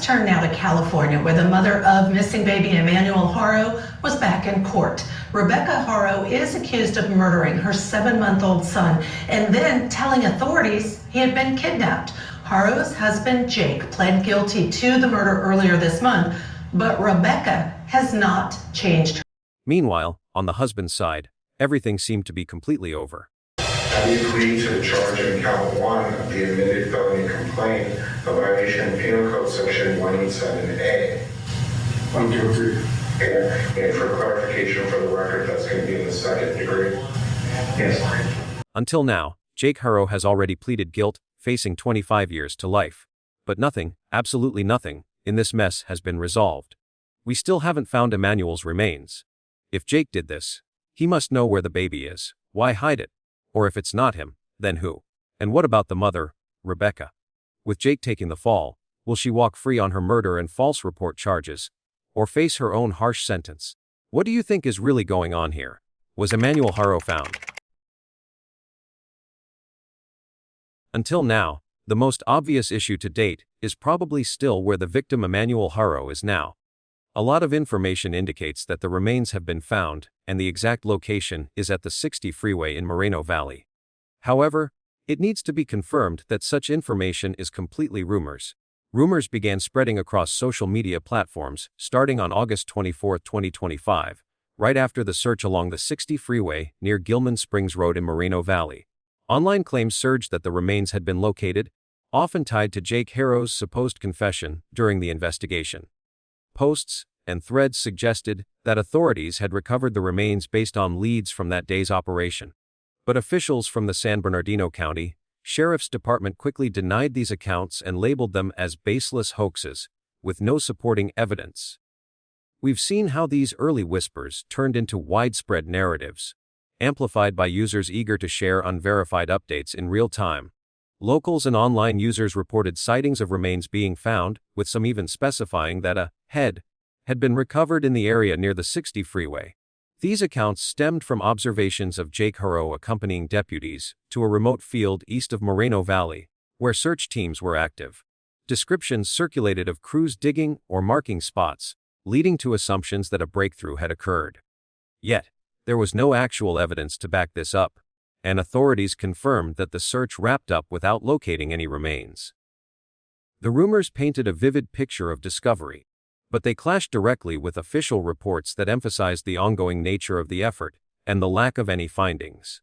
Let's turn now to California, where the mother of missing baby Emmanuel Haro was back in court. Rebecca Haro is accused of murdering her 7-month-old son and then telling authorities he had been kidnapped. Haro's husband, Jake, pled guilty to the murder earlier this month, but Rebecca has not changed. Meanwhile, on the husband's side, everything seemed to be completely over. Have you agreed to the charge in count 1 of the admitted felony complaint of violation of Penal Code Section 187A? I'm guilty. And for clarification for the record, that's going to be in the second degree? Yes. Until now, Jake Haro has already pleaded guilt, facing 25 years to life. But nothing, absolutely nothing, in this mess has been resolved. We still haven't found Emmanuel's remains. If Jake did this, he must know where the baby is. Why hide it? Or if it's not him, then who? And what about the mother, Rebecca? With Jake taking the fall, will she walk free on her murder and false report charges, or face her own harsh sentence? What do you think is really going on here? Was Emmanuel Haro found? Until now, the most obvious issue to date is probably still where the victim Emmanuel Haro is now. A lot of information indicates that the remains have been found, and the exact location is at the 60 freeway in Moreno Valley. However, it needs to be confirmed that such information is completely rumors. Rumors began spreading across social media platforms starting on August 24, 2025, right after the search along the 60 freeway near Gilman Springs Road in Moreno Valley. Online claims surged that the remains had been located, often tied to Jake Haro's supposed confession during the investigation. Posts and threads suggested that authorities had recovered the remains based on leads from that day's operation. But officials from the San Bernardino County Sheriff's Department quickly denied these accounts and labeled them as baseless hoaxes, with no supporting evidence. We've seen how these early whispers turned into widespread narratives, amplified by users eager to share unverified updates in real time. Locals and online users reported sightings of remains being found, with some even specifying that a head had been recovered in the area near the 60 freeway. These accounts stemmed from observations of Jake Haro accompanying deputies to a remote field east of Moreno Valley, where search teams were active. Descriptions circulated of crews digging or marking spots, leading to assumptions that a breakthrough had occurred. Yet, there was no actual evidence to back this up, and authorities confirmed that the search wrapped up without locating any remains. The rumors painted a vivid picture of discovery, but they clashed directly with official reports that emphasized the ongoing nature of the effort and the lack of any findings.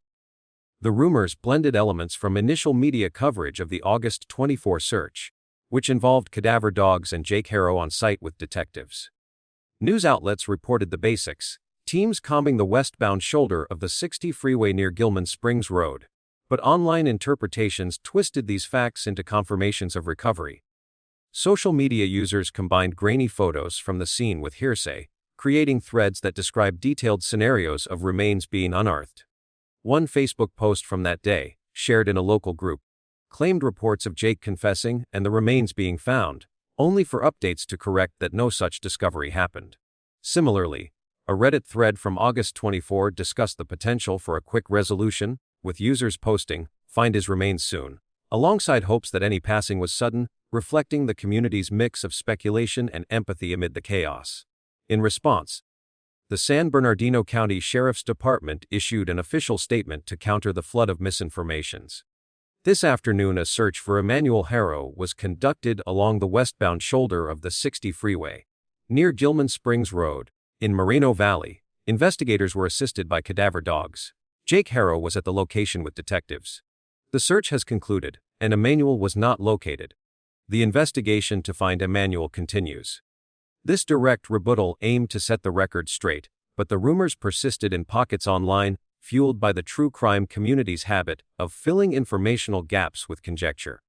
The rumors blended elements from initial media coverage of the August 24 search, which involved cadaver dogs and Jake Haro on site with detectives. News outlets reported the basics: teams combing the westbound shoulder of the 60 freeway near Gilman Springs Road, but online interpretations twisted these facts into confirmations of recovery. Social media users combined grainy photos from the scene with hearsay, creating threads that describe detailed scenarios of remains being unearthed. One Facebook post from that day, shared in a local group, claimed reports of Jake confessing and the remains being found, only for updates to correct that no such discovery happened. Similarly, a Reddit thread from August 24 discussed the potential for a quick resolution, with users posting, "Find his remains soon," alongside hopes that any passing was sudden, reflecting the community's mix of speculation and empathy amid the chaos. In response, the San Bernardino County Sheriff's Department issued an official statement to counter the flood of misinformations. This afternoon, a search for Emmanuel Haro was conducted along the westbound shoulder of the 60 freeway, near Gilman Springs Road, in Moreno Valley. Investigators were assisted by cadaver dogs. Jake Haro was at the location with detectives. The search has concluded, and Emmanuel was not located. The investigation to find Emmanuel continues. This direct rebuttal aimed to set the record straight, but the rumors persisted in pockets online, fueled by the true crime community's habit of filling informational gaps with conjecture.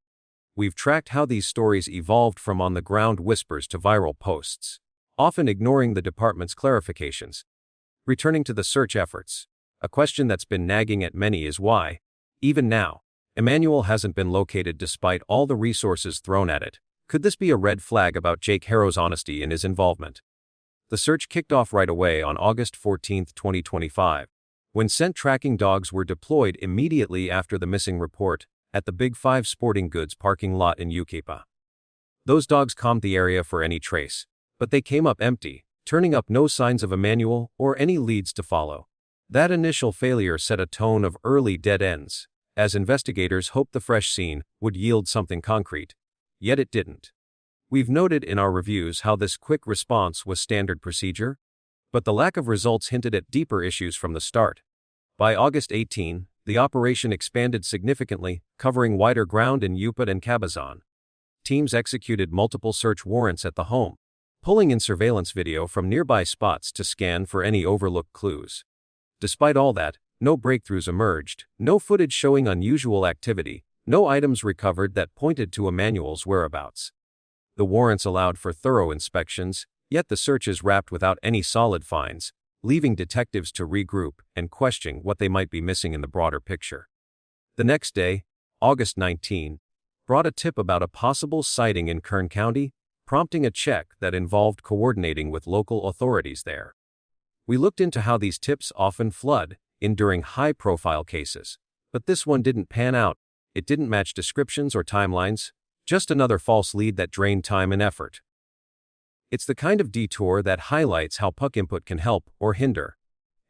We've tracked how these stories evolved from on-the-ground whispers to viral posts, often ignoring the department's clarifications. Returning to the search efforts, a question that's been nagging at many is why, even now, Emmanuel hasn't been located despite all the resources thrown at it. Could this be a red flag about Jake Haro's honesty in his involvement? The search kicked off right away on August 14, 2025, when scent tracking dogs were deployed immediately after the missing report at the Big 5 Sporting Goods parking lot in Yucaipa. Those dogs combed the area for any trace, but they came up empty, turning up no signs of Emmanuel or any leads to follow. That initial failure set a tone of early dead ends, as investigators hoped the fresh scene would yield something concrete. Yet it didn't. We've noted in our reviews how this quick response was standard procedure, but the lack of results hinted at deeper issues from the start. By August 18, the operation expanded significantly, covering wider ground in Yucaipa and Cabazon. Teams executed multiple search warrants at the home, pulling in surveillance video from nearby spots to scan for any overlooked clues. Despite all that, no breakthroughs emerged, no footage showing unusual activity, no items recovered that pointed to Emmanuel's whereabouts. The warrants allowed for thorough inspections, yet the searches wrapped without any solid finds, leaving detectives to regroup and question what they might be missing in the broader picture. The next day, August 19, brought a tip about a possible sighting in Kern County, prompting a check that involved coordinating with local authorities there. We looked into how these tips often flood in during high-profile cases, but this one didn't pan out. It didn't match descriptions or timelines, just another false lead that drained time and effort. It's the kind of detour that highlights how PUC input can help or hinder.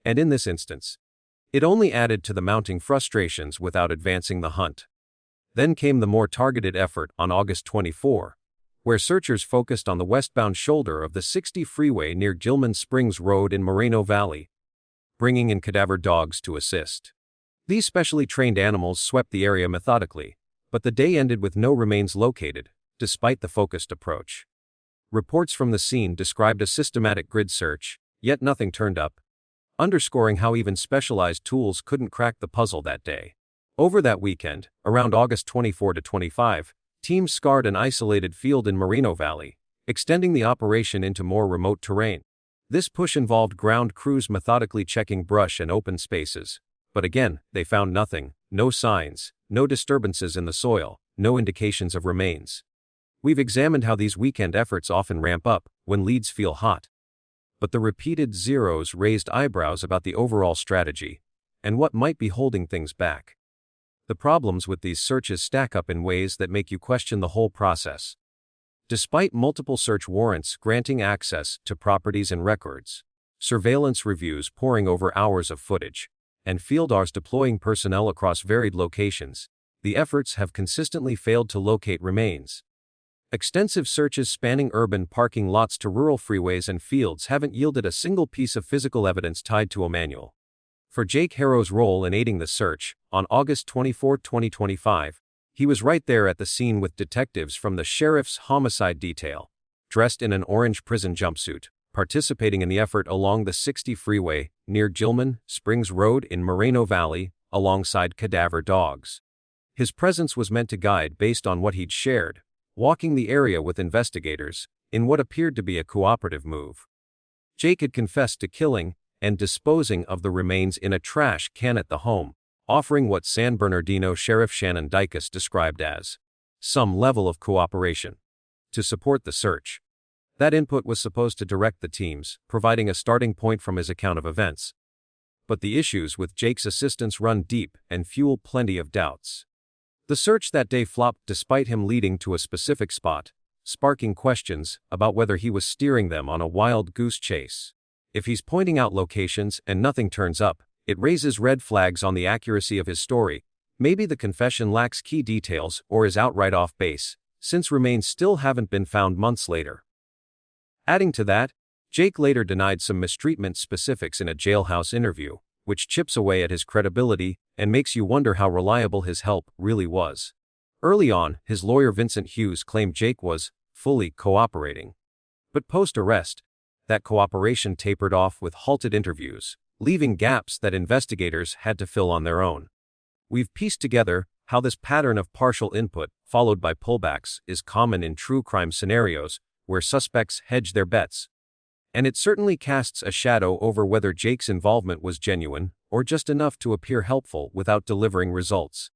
And in this instance, it only added to the mounting frustrations without advancing the hunt. Then came the more targeted effort on August 24, where searchers focused on the westbound shoulder of the 60 freeway near Gilman Springs Road in Moreno Valley, bringing in cadaver dogs to assist. These specially trained animals swept the area methodically, but the day ended with no remains located, despite the focused approach. Reports from the scene described a systematic grid search, yet nothing turned up, underscoring how even specialized tools couldn't crack the puzzle that day. Over that weekend, around August 24 to 25, teams scoured an isolated field in Moreno Valley, extending the operation into more remote terrain. This push involved ground crews methodically checking brush and open spaces, but again, they found nothing, no signs, no disturbances in the soil, no indications of remains. We've examined how these weekend efforts often ramp up when leads feel hot. But the repeated zeros raised eyebrows about the overall strategy and what might be holding things back. The problems with these searches stack up in ways that make you question the whole process. Despite multiple search warrants granting access to properties and records, surveillance reviews poring over hours of footage, and field ARs deploying personnel across varied locations, the efforts have consistently failed to locate remains. Extensive searches spanning urban parking lots to rural freeways and fields haven't yielded a single piece of physical evidence tied to Emmanuel. For Jake Haro's role in aiding the search, on August 24, 2025, he was right there at the scene with detectives from the sheriff's homicide detail, dressed in an orange prison jumpsuit, participating in the effort along the 60 freeway near Gilman Springs Road in Moreno Valley, alongside cadaver dogs. His presence was meant to guide based on what he'd shared, walking the area with investigators in what appeared to be a cooperative move. Jake had confessed to killing and disposing of the remains in a trash can at the home, offering what San Bernardino Sheriff Shannon Dicus described as some level of cooperation to support the search. That input was supposed to direct the teams, providing a starting point from his account of events. But the issues with Jake's assistance run deep and fuel plenty of doubts. The search that day flopped despite him leading to a specific spot, sparking questions about whether he was steering them on a wild goose chase. If he's pointing out locations and nothing turns up, it raises red flags on the accuracy of his story. Maybe the confession lacks key details or is outright off base, since remains still haven't been found months later. Adding to that, Jake later denied some mistreatment specifics in a jailhouse interview, which chips away at his credibility and makes you wonder how reliable his help really was. Early on, his lawyer Vincent Hughes claimed Jake was fully cooperating. But post-arrest, that cooperation tapered off with halted interviews, leaving gaps that investigators had to fill on their own. We've pieced together how this pattern of partial input, followed by pullbacks, is common in true crime scenarios where suspects hedge their bets. And it certainly casts a shadow over whether Jake's involvement was genuine or just enough to appear helpful without delivering results.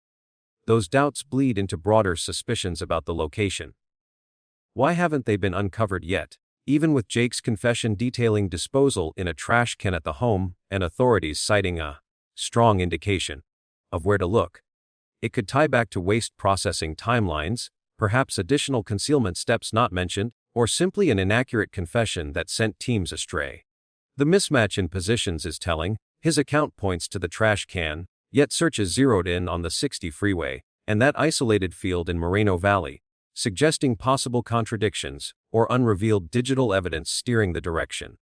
Those doubts bleed into broader suspicions about the location. Why haven't they been uncovered yet? Even with Jake's confession detailing disposal in a trash can at the home and authorities citing a strong indication of where to look, it could tie back to waste processing timelines, Perhaps additional concealment steps not mentioned, or simply an inaccurate confession that sent teams astray. The mismatch in positions is telling. His account points to the trash can, yet searches zeroed in on the 60 freeway and that isolated field in Moreno Valley, suggesting possible contradictions or unrevealed digital evidence steering the direction.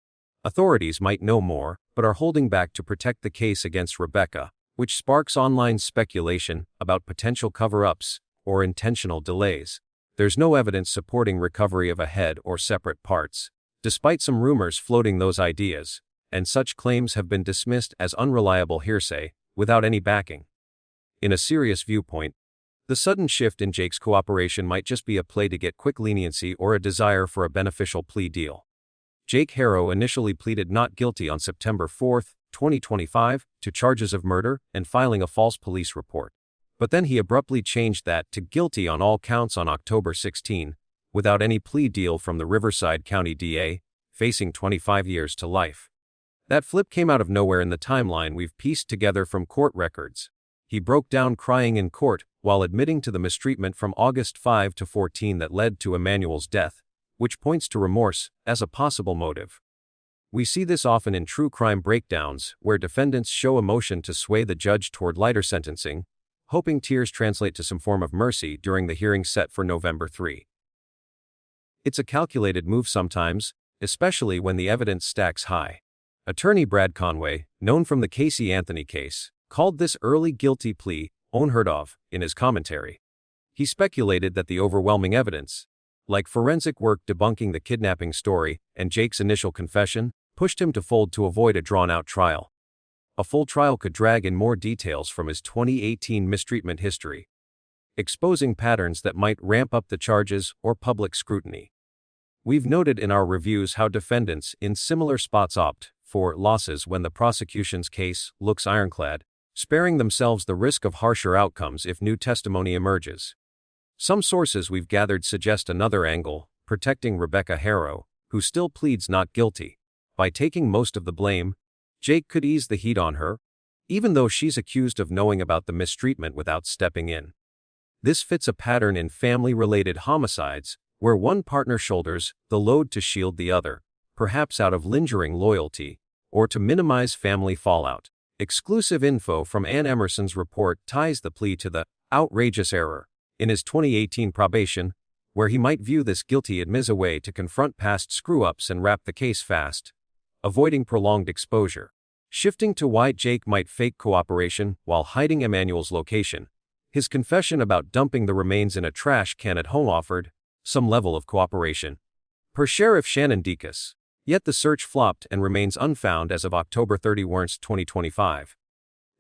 Authorities might know more, but are holding back to protect the case against Rebecca, which sparks online speculation about potential cover-ups or intentional delays. There's no evidence supporting recovery of a head or separate parts, despite some rumors floating those ideas, and such claims have been dismissed as unreliable hearsay, without any backing. In a serious viewpoint, the sudden shift in Jake's cooperation might just be a play to get quick leniency or a desire for a beneficial plea deal. Jake Haro initially pleaded not guilty on September 4, 2025, to charges of murder and filing a false police report. But then he abruptly changed that to guilty on all counts on October 16, without any plea deal from the Riverside County DA, facing 25 years to life. That flip came out of nowhere in the timeline we've pieced together from court records. He broke down crying in court while admitting to the mistreatment from August 5 to 14 that led to Emmanuel's death, which points to remorse as a possible motive. We see this often in true crime breakdowns where defendants show emotion to sway the judge toward lighter sentencing, hoping tears translate to some form of mercy during the hearing set for November 3. It's a calculated move sometimes, especially when the evidence stacks high. Attorney Brad Conway, known from the Casey Anthony case, called this early guilty plea unheard of in his commentary. He speculated that the overwhelming evidence, like forensic work debunking the kidnapping story and Jake's initial confession, pushed him to fold to avoid a drawn-out trial. A full trial could drag in more details from his 2018 mistreatment history, exposing patterns that might ramp up the charges or public scrutiny. We've noted in our reviews how defendants in similar spots opt for losses when the prosecution's case looks ironclad, sparing themselves the risk of harsher outcomes if new testimony emerges. Some sources we've gathered suggest another angle, protecting Rebecca Haro, who still pleads not guilty. By taking most of the blame, Jake could ease the heat on her, even though she's accused of knowing about the mistreatment without stepping in. This fits a pattern in family-related homicides, where one partner shoulders the load to shield the other, perhaps out of lingering loyalty, or to minimize family fallout. Exclusive info from Ann Emerson's report ties the plea to the outrageous error in his 2018 probation, where he might view this guilty admit as a way to confront past screw-ups and wrap the case fast, avoiding prolonged exposure. Shifting to why Jake might fake cooperation while hiding Emmanuel's location, his confession about dumping the remains in a trash can at home offered some level of cooperation. Per Sheriff Shannon Dekas, yet the search flopped and remains unfound as of October 31, 2025.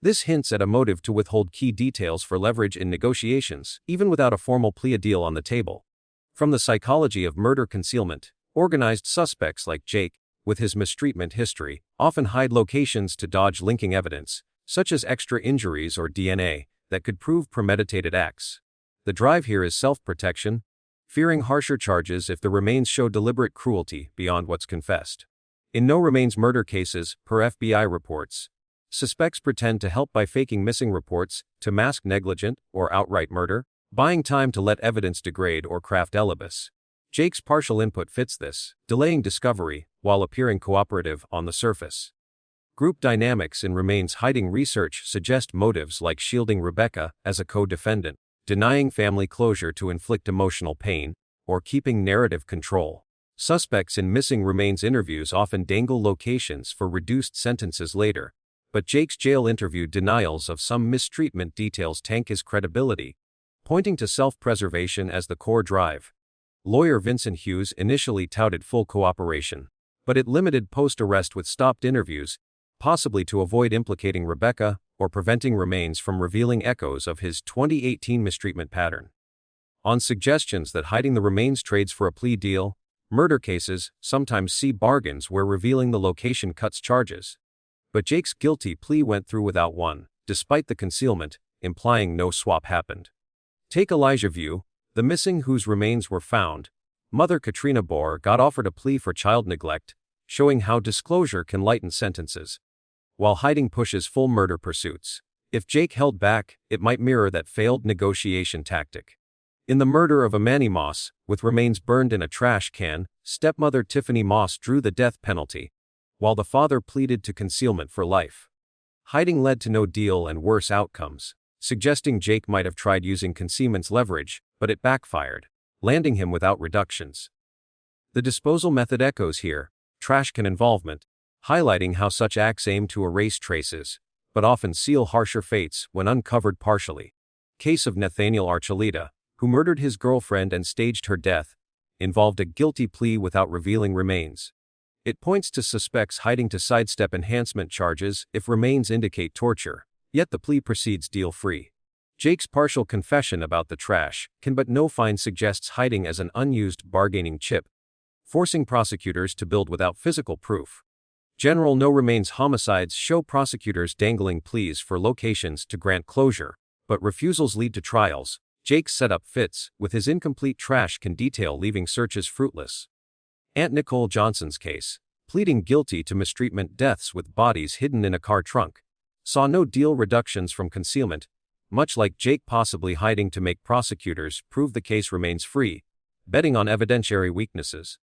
This hints at a motive to withhold key details for leverage in negotiations, even without a formal plea deal on the table. From the psychology of murder concealment, organized suspects like Jake, with his mistreatment history, often hide locations to dodge linking evidence, such as extra injuries or DNA, that could prove premeditated acts. The drive here is self-protection, fearing harsher charges if the remains show deliberate cruelty beyond what's confessed. In no remains murder cases, per FBI reports, suspects pretend to help by faking missing reports to mask negligent or outright murder, buying time to let evidence degrade or craft alibis. Jake's partial input fits this, delaying discovery while appearing cooperative on the surface. Group dynamics in remains hiding research suggest motives like shielding Rebecca as a co-defendant, denying family closure to inflict emotional pain, or keeping narrative control. Suspects in missing remains interviews often dangle locations for reduced sentences later, but Jake's jail interview denials of some mistreatment details tank his credibility, pointing to self-preservation as the core drive. Lawyer Vincent Hughes initially touted full cooperation, but it limited post-arrest with stopped interviews, possibly to avoid implicating Rebecca or preventing remains from revealing echoes of his 2018 mistreatment pattern. On suggestions that hiding the remains trades for a plea deal, murder cases sometimes see bargains where revealing the location cuts charges. But Jake's guilty plea went through without one, despite the concealment, implying no swap happened. Take Elijah View, the missing whose remains were found. Mother Katrina Bohr got offered a plea for child neglect, showing how disclosure can lighten sentences, while hiding pushes full murder pursuits. If Jake held back, it might mirror that failed negotiation tactic. In the murder of Emmanuel Moss, with remains burned in a trash can, stepmother Tiffany Moss drew the death penalty, while the father pleaded to concealment for life. Hiding led to no deal and worse outcomes, suggesting Jake might have tried using concealment's leverage, but it backfired, landing him without reductions. The disposal method echoes here, trash can involvement, highlighting how such acts aim to erase traces, but often seal harsher fates when uncovered partially. Case of Nathaniel Archuleta, who murdered his girlfriend and staged her death, involved a guilty plea without revealing remains. It points to suspects hiding to sidestep enhancement charges if remains indicate torture, yet the plea proceeds deal-free. Jake's partial confession about the trash can but no find suggests hiding as an unused bargaining chip, forcing prosecutors to build without physical proof. General no remains homicides show prosecutors dangling pleas for locations to grant closure, but refusals lead to trials. Jake's setup fits, with his incomplete trash can detail leaving searches fruitless. Aunt Nicole Johnson's case, pleading guilty to mistreatment deaths with bodies hidden in a car trunk, saw no deal reductions from concealment, much like Jake possibly hiding to make prosecutors prove the case remains free, betting on evidentiary weaknesses.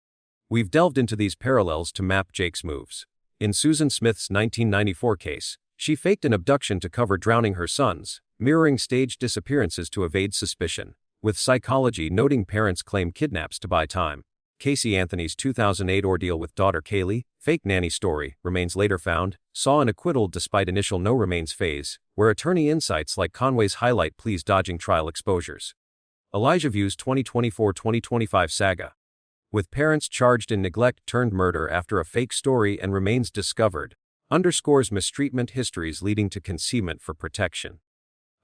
We've delved into these parallels to map Jake's moves. In Susan Smith's 1994 case, she faked an abduction to cover drowning her sons, mirroring staged disappearances to evade suspicion, with psychology noting parents claim kidnaps to buy time. Casey Anthony's 2008 ordeal with daughter Kaylee, fake nanny story, remains later found, saw an acquittal despite initial no remains phase, where attorney insights like Conway's highlight pleas dodging trial exposures. Elijah View's 2024-2025 saga, with parents charged in neglect turned murder after a fake story and remains discovered, underscores mistreatment histories leading to concealment for protection.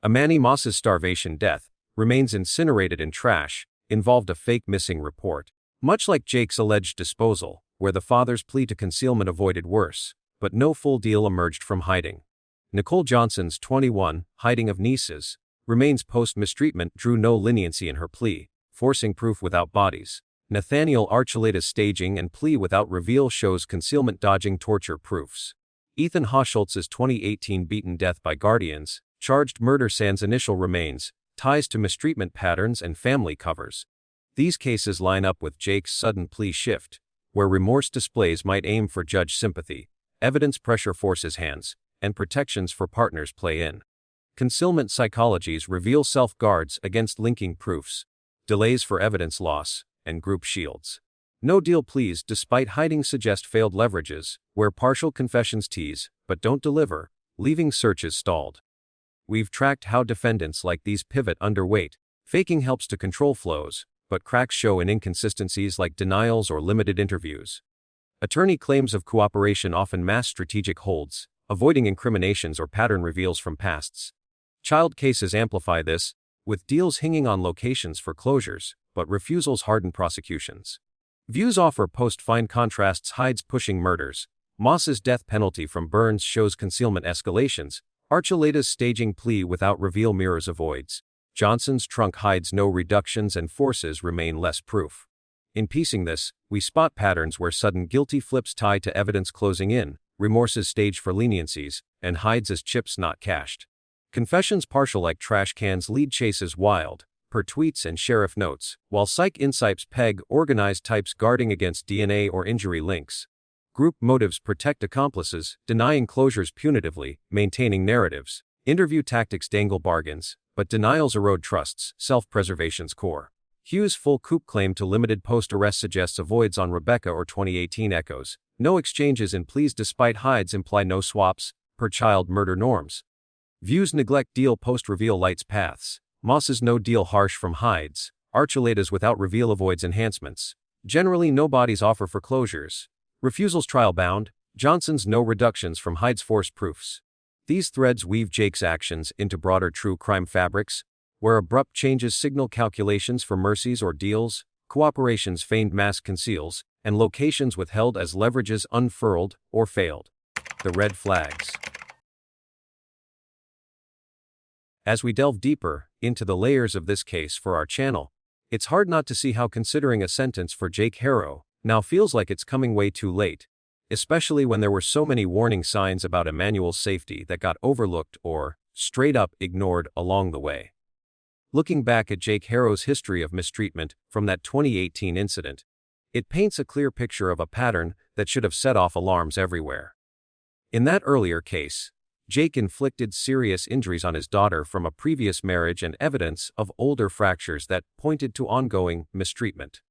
Emmanuel Moss's starvation death, remains incinerated in trash, involved a fake missing report. Much like Jake's alleged disposal, where the father's plea to concealment avoided worse, but no full deal emerged from hiding. Nicole Johnson's 21, hiding of nieces, remains post-mistreatment drew no leniency in her plea, forcing proof without bodies. Nathaniel Archuleta's staging and plea without reveal shows concealment dodging torture proofs. Ethan Hochschultz's 2018 beaten death by guardians, charged murder sans initial remains, ties to mistreatment patterns and family covers. These cases line up with Jake's sudden plea shift, where remorse displays might aim for judge sympathy, evidence pressure forces hands, and protections for partners play in. Concealment psychologies reveal self-guards against linking proofs, delays for evidence loss, and group shields. No-deal pleas despite hiding suggest failed leverages, where partial confessions tease, but don't deliver, leaving searches stalled. We've tracked how defendants like these pivot underweight. Faking helps to control flows, but cracks show in inconsistencies like denials or limited interviews. Attorney claims of cooperation often mask strategic holds, avoiding incriminations or pattern reveals from pasts. Child cases amplify this, with deals hinging on locations for closures, but refusals harden prosecutions. Views offer post-fine contrasts hides pushing murders. Moss's death penalty from burns shows concealment escalations. Archuleta's staging plea without reveal mirrors avoids. Johnson's trunk hides no reductions and forces remain less proof. In piecing this, we spot patterns where sudden guilty flips tie to evidence closing in, remorses stage for leniencies, and hides as chips not cashed. Confessions partial like trash cans lead chases wild, per tweets and sheriff notes, while psych insights peg organized types guarding against DNA or injury links. Group motives protect accomplices, denying closures punitively, maintaining narratives. Interview tactics dangle bargains, but denials erode trusts, self-preservation's core. Hughes' full coup claim to limited post-arrest suggests avoids on Rebecca or 2018 echoes. No exchanges in pleas despite hides imply no swaps, per child murder norms. Views neglect deal post-reveal lights paths. Moss's no deal harsh from hides. Archuleta's without reveal avoids enhancements. Generally no bodies offer for closures. Refusals trial bound. Johnson's no reductions from hides force proofs. These threads weave Jake's actions into broader true crime fabrics, where abrupt changes signal calculations for mercies or deals, cooperations feigned mask conceals, and locations withheld as leverages unfurled or failed. The red flags. As we delve deeper into the layers of this case for our channel, it's hard not to see how considering a sentence for Jake Haro now feels like it's coming way too late, especially when there were so many warning signs about Emmanuel's safety that got overlooked or, straight up, ignored along the way. Looking back at Jake Haro's history of mistreatment from that 2018 incident, it paints a clear picture of a pattern that should have set off alarms everywhere. In that earlier case, Jake inflicted serious injuries on his daughter from a previous marriage and evidence of older fractures that pointed to ongoing mistreatment.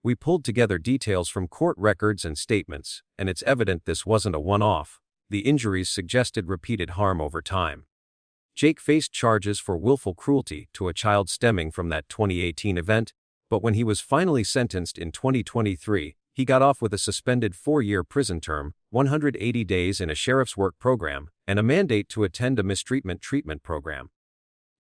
We pulled together details from court records and statements, and it's evident this wasn't a one-off. The injuries suggested repeated harm over time. Jake faced charges for willful cruelty to a child stemming from that 2018 event, but when he was finally sentenced in 2023, he got off with a suspended 4-year prison term, 180 days in a sheriff's work program, and a mandate to attend a mistreatment treatment program.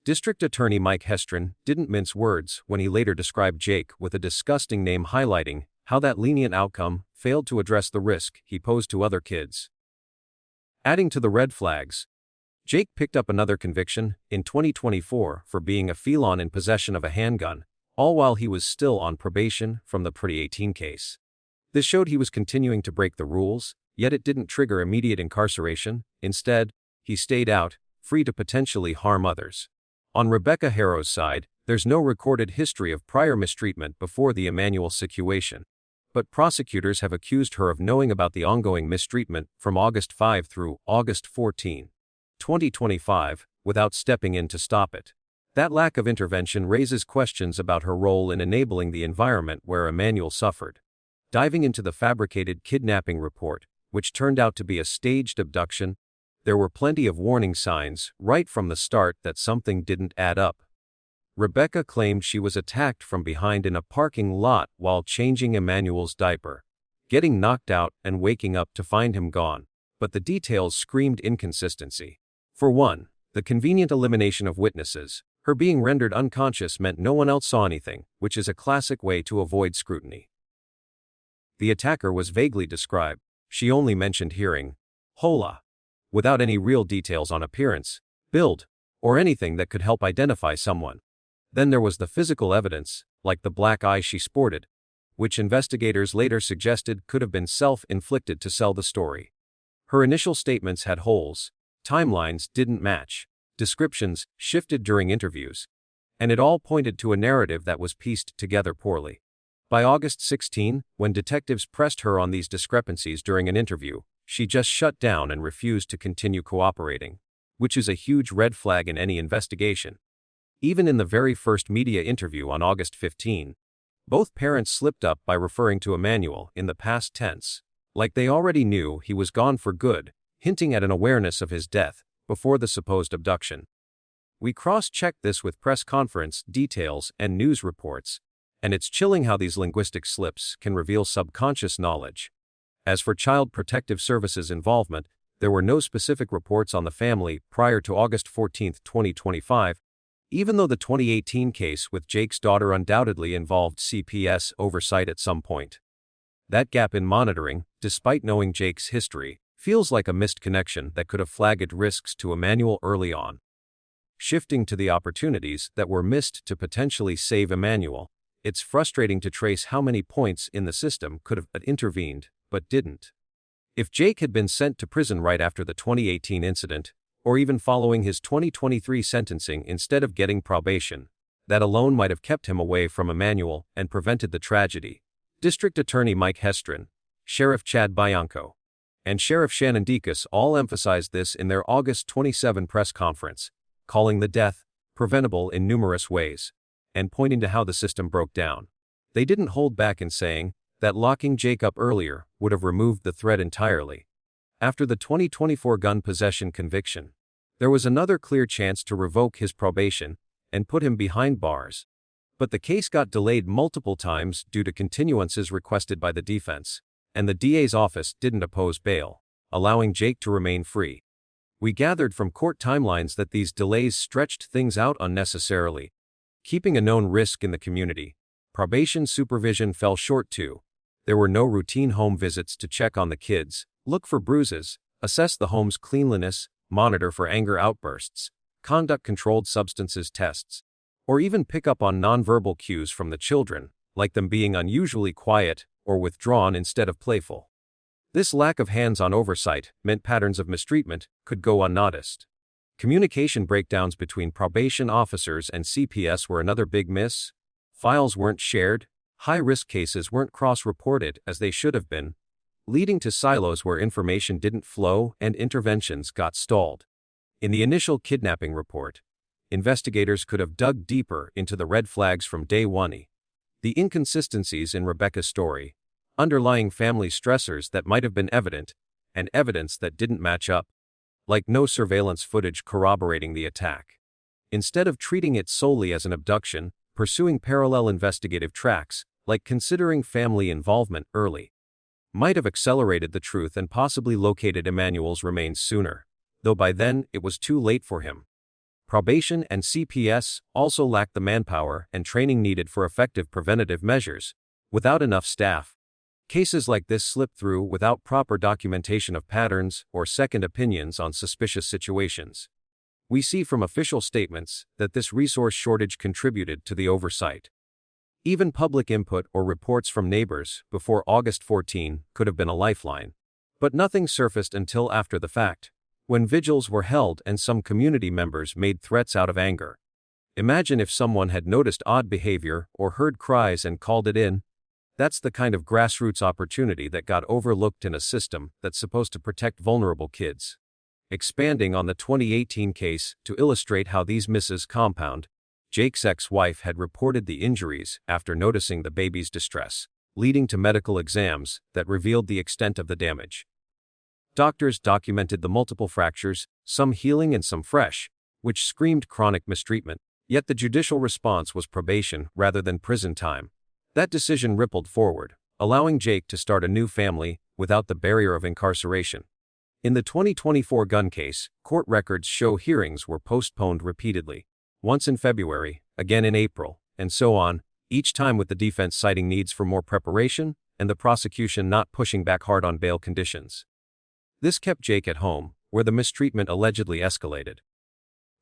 District Attorney Mike Hestron didn't mince words when he later described Jake with a disgusting name, highlighting how that lenient outcome failed to address the risk he posed to other kids. Adding to the red flags, Jake picked up another conviction in 2024 for being a felon in possession of a handgun, all while he was still on probation from the 2018 case. This showed he was continuing to break the rules, yet it didn't trigger immediate incarceration. Instead, he stayed out, free to potentially harm others. On Rebecca Haro's side, there's no recorded history of prior mistreatment before the Emmanuel situation, but prosecutors have accused her of knowing about the ongoing mistreatment from August 5 through August 14, 2025, without stepping in to stop it. That lack of intervention raises questions about her role in enabling the environment where Emmanuel suffered. Diving into the fabricated kidnapping report, which turned out to be a staged abduction, there were plenty of warning signs right from the start that something didn't add up. Rebecca claimed she was attacked from behind in a parking lot while changing Emmanuel's diaper, getting knocked out and waking up to find him gone, but the details screamed inconsistency. For one, the convenient elimination of witnesses. Her being rendered unconscious meant no one else saw anything, which is a classic way to avoid scrutiny. The attacker was vaguely described. She only mentioned hearing "hola," without any real details on appearance, build, or anything that could help identify someone. Then there was the physical evidence, like the black eye she sported, which investigators later suggested could have been self-inflicted to sell the story. Her initial statements had holes, timelines didn't match, descriptions shifted during interviews, and it all pointed to a narrative that was pieced together poorly. By August 16, when detectives pressed her on these discrepancies during an interview, she just shut down and refused to continue cooperating, which is a huge red flag in any investigation. Even in the very first media interview on August 15, both parents slipped up by referring to Emmanuel in the past tense, like they already knew he was gone for good, hinting at an awareness of his death before the supposed abduction. We cross-checked this with press conference details and news reports, and it's chilling how these linguistic slips can reveal subconscious knowledge. As for Child Protective Services involvement, there were no specific reports on the family prior to August 14, 2025, even though the 2018 case with Jake's daughter undoubtedly involved CPS oversight at some point. That gap in monitoring, despite knowing Jake's history, feels like a missed connection that could have flagged risks to Emmanuel early on. Shifting to the opportunities that were missed to potentially save Emmanuel, it's frustrating to trace how many points in the system could have intervened, but didn't. If Jake had been sent to prison right after the 2018 incident, or even following his 2023 sentencing instead of getting probation, that alone might have kept him away from Emmanuel and prevented the tragedy. District Attorney Mike Hestron, Sheriff Chad Bianco, and Sheriff Shannon Dekas all emphasized this in their August 27 press conference, calling the death preventable in numerous ways, and pointing to how the system broke down. They didn't hold back in saying that locking Jake up earlier would have removed the threat entirely. After the 2024 gun possession conviction, there was another clear chance to revoke his probation and put him behind bars. But the case got delayed multiple times due to continuances requested by the defense, and the DA's office didn't oppose bail, allowing Jake to remain free. We gathered from court timelines that these delays stretched things out unnecessarily, keeping a known risk in the community. Probation supervision fell short too. There were no routine home visits to check on the kids, look for bruises, assess the home's cleanliness, monitor for anger outbursts, conduct controlled substances tests, or even pick up on nonverbal cues from the children, like them being unusually quiet or withdrawn instead of playful. This lack of hands-on oversight meant patterns of mistreatment could go unnoticed. Communication breakdowns between probation officers and CPS were another big miss. Files weren't shared, high-risk cases weren't cross-reported as they should have been, leading to silos where information didn't flow and interventions got stalled. In the initial kidnapping report, investigators could have dug deeper into the red flags from day one. The inconsistencies in Rebecca's story, underlying family stressors that might have been evident, and evidence that didn't match up, like no surveillance footage corroborating the attack. Instead of treating it solely as an abduction, pursuing parallel investigative tracks, like considering family involvement early, might have accelerated the truth and possibly located Emmanuel's remains sooner, though by then it was too late for him. Probation and CPS also lacked the manpower and training needed for effective preventative measures. Without enough staff, cases like this slip through without proper documentation of patterns or second opinions on suspicious situations. We see from official statements that this resource shortage contributed to the oversight. Even public input or reports from neighbors before August 14 could have been a lifeline. But nothing surfaced until after the fact, when vigils were held and some community members made threats out of anger. Imagine if someone had noticed odd behavior or heard cries and called it in. That's the kind of grassroots opportunity that got overlooked in a system that's supposed to protect vulnerable kids. Expanding on the 2018 case to illustrate how these misses compound, Jake's ex-wife had reported the injuries after noticing the baby's distress, leading to medical exams that revealed the extent of the damage. Doctors documented the multiple fractures, some healing and some fresh, which screamed chronic mistreatment, yet the judicial response was probation rather than prison time. That decision rippled forward, allowing Jake to start a new family without the barrier of incarceration. In the 2024 gun case, court records show hearings were postponed repeatedly, once in February, again in April, and so on, each time with the defense citing needs for more preparation and the prosecution not pushing back hard on bail conditions. This kept Jake at home, where the mistreatment allegedly escalated.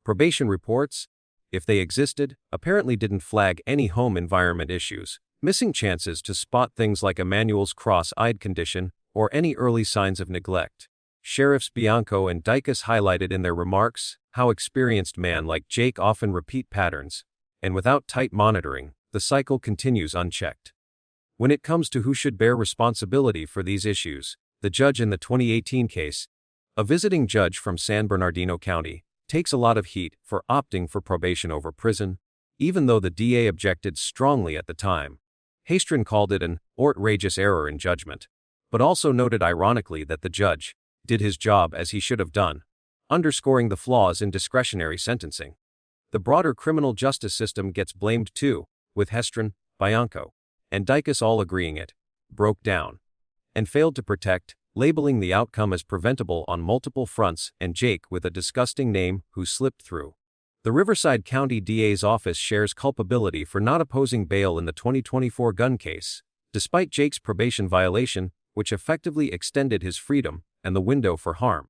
Probation reports, if they existed, apparently didn't flag any home environment issues, missing chances to spot things like Emmanuel's cross-eyed condition or any early signs of neglect. Sheriffs Bianco and Dicus highlighted in their remarks how experienced men like Jake often repeat patterns, and without tight monitoring, the cycle continues unchecked. When it comes to who should bear responsibility for these issues, the judge in the 2018 case, a visiting judge from San Bernardino County, takes a lot of heat for opting for probation over prison, even though the DA objected strongly at the time. Hastron called it an outrageous error in judgment, but also noted ironically that the judge did his job as he should have done, underscoring the flaws in discretionary sentencing. The broader criminal justice system gets blamed too, with Hastron, Bianco, and Dicus all agreeing it broke down and failed to protect, labeling the outcome as preventable on multiple fronts, and Jake with a disgusting name who slipped through. The Riverside County DA's office shares culpability for not opposing bail in the 2024 gun case, despite Jake's probation violation, which effectively extended his freedom and the window for harm.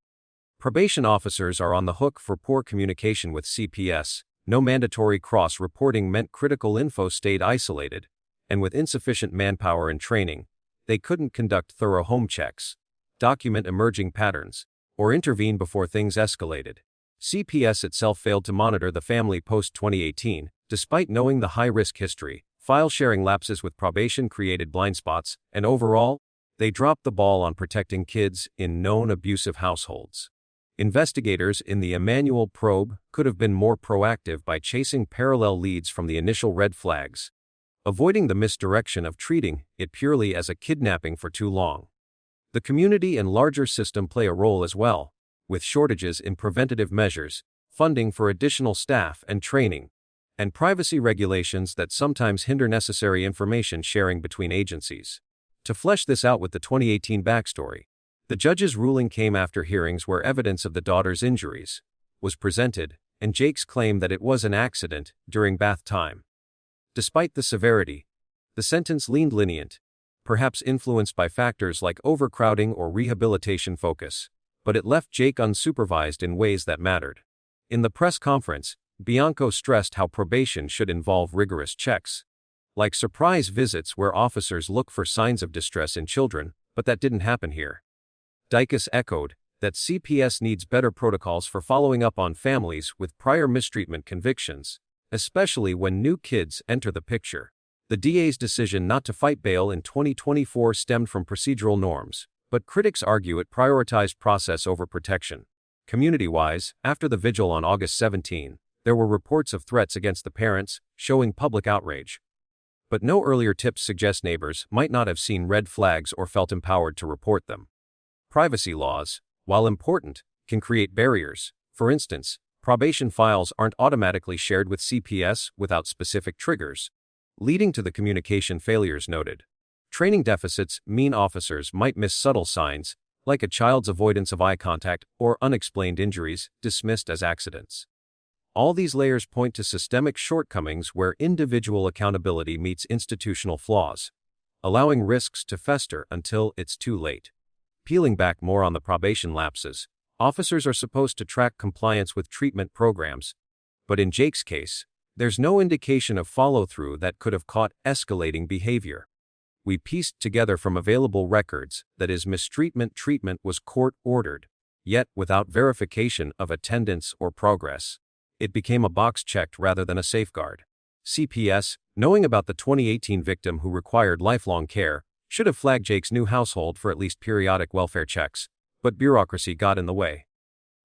Probation officers are on the hook for poor communication with CPS. No mandatory cross-reporting meant critical info stayed isolated, and with insufficient manpower and training, they couldn't conduct thorough home checks, document emerging patterns, or intervene before things escalated. CPS itself failed to monitor the family post-2018, despite knowing the high-risk history. File sharing lapses with probation created blind spots, and overall, they dropped the ball on protecting kids in known abusive households. Investigators in the Emmanuel probe could have been more proactive by chasing parallel leads from the initial red flags, avoiding the misdirection of treating it purely as a kidnapping for too long. The community and larger system play a role as well, with shortages in preventative measures, funding for additional staff and training, and privacy regulations that sometimes hinder necessary information sharing between agencies. To flesh this out with the 2018 backstory, the judge's ruling came after hearings where evidence of the daughter's injuries was presented, and Jake's claim that it was an accident during bath time. Despite the severity, the sentence leaned lenient, perhaps influenced by factors like overcrowding or rehabilitation focus, but it left Jake unsupervised in ways that mattered. In the press conference, Bianco stressed how probation should involve rigorous checks, like surprise visits where officers look for signs of distress in children, but that didn't happen here. Dicus echoed, that CPS needs better protocols for following up on families with prior mistreatment convictions, especially when new kids enter the picture. The DA's decision not to fight bail in 2024 stemmed from procedural norms, but critics argue it prioritized process over protection. Community-wise, after the vigil on August 17, there were reports of threats against the parents, showing public outrage. But no earlier tips suggest neighbors might not have seen red flags or felt empowered to report them. Privacy laws, while important, can create barriers. For instance, probation files aren't automatically shared with CPS without specific triggers, leading to the communication failures noted. Training deficits mean officers might miss subtle signs, like a child's avoidance of eye contact or unexplained injuries dismissed as accidents. All these layers point to systemic shortcomings where individual accountability meets institutional flaws, allowing risks to fester until it's too late. Peeling back more on the probation lapses, officers are supposed to track compliance with treatment programs, but in Jake's case, there's no indication of follow-through that could have caught escalating behavior. We pieced together from available records that his mistreatment treatment was court-ordered, yet without verification of attendance or progress. It became a box checked rather than a safeguard. CPS, knowing about the 2018 victim who required lifelong care, should have flagged Jake's new household for at least periodic welfare checks, but bureaucracy got in the way.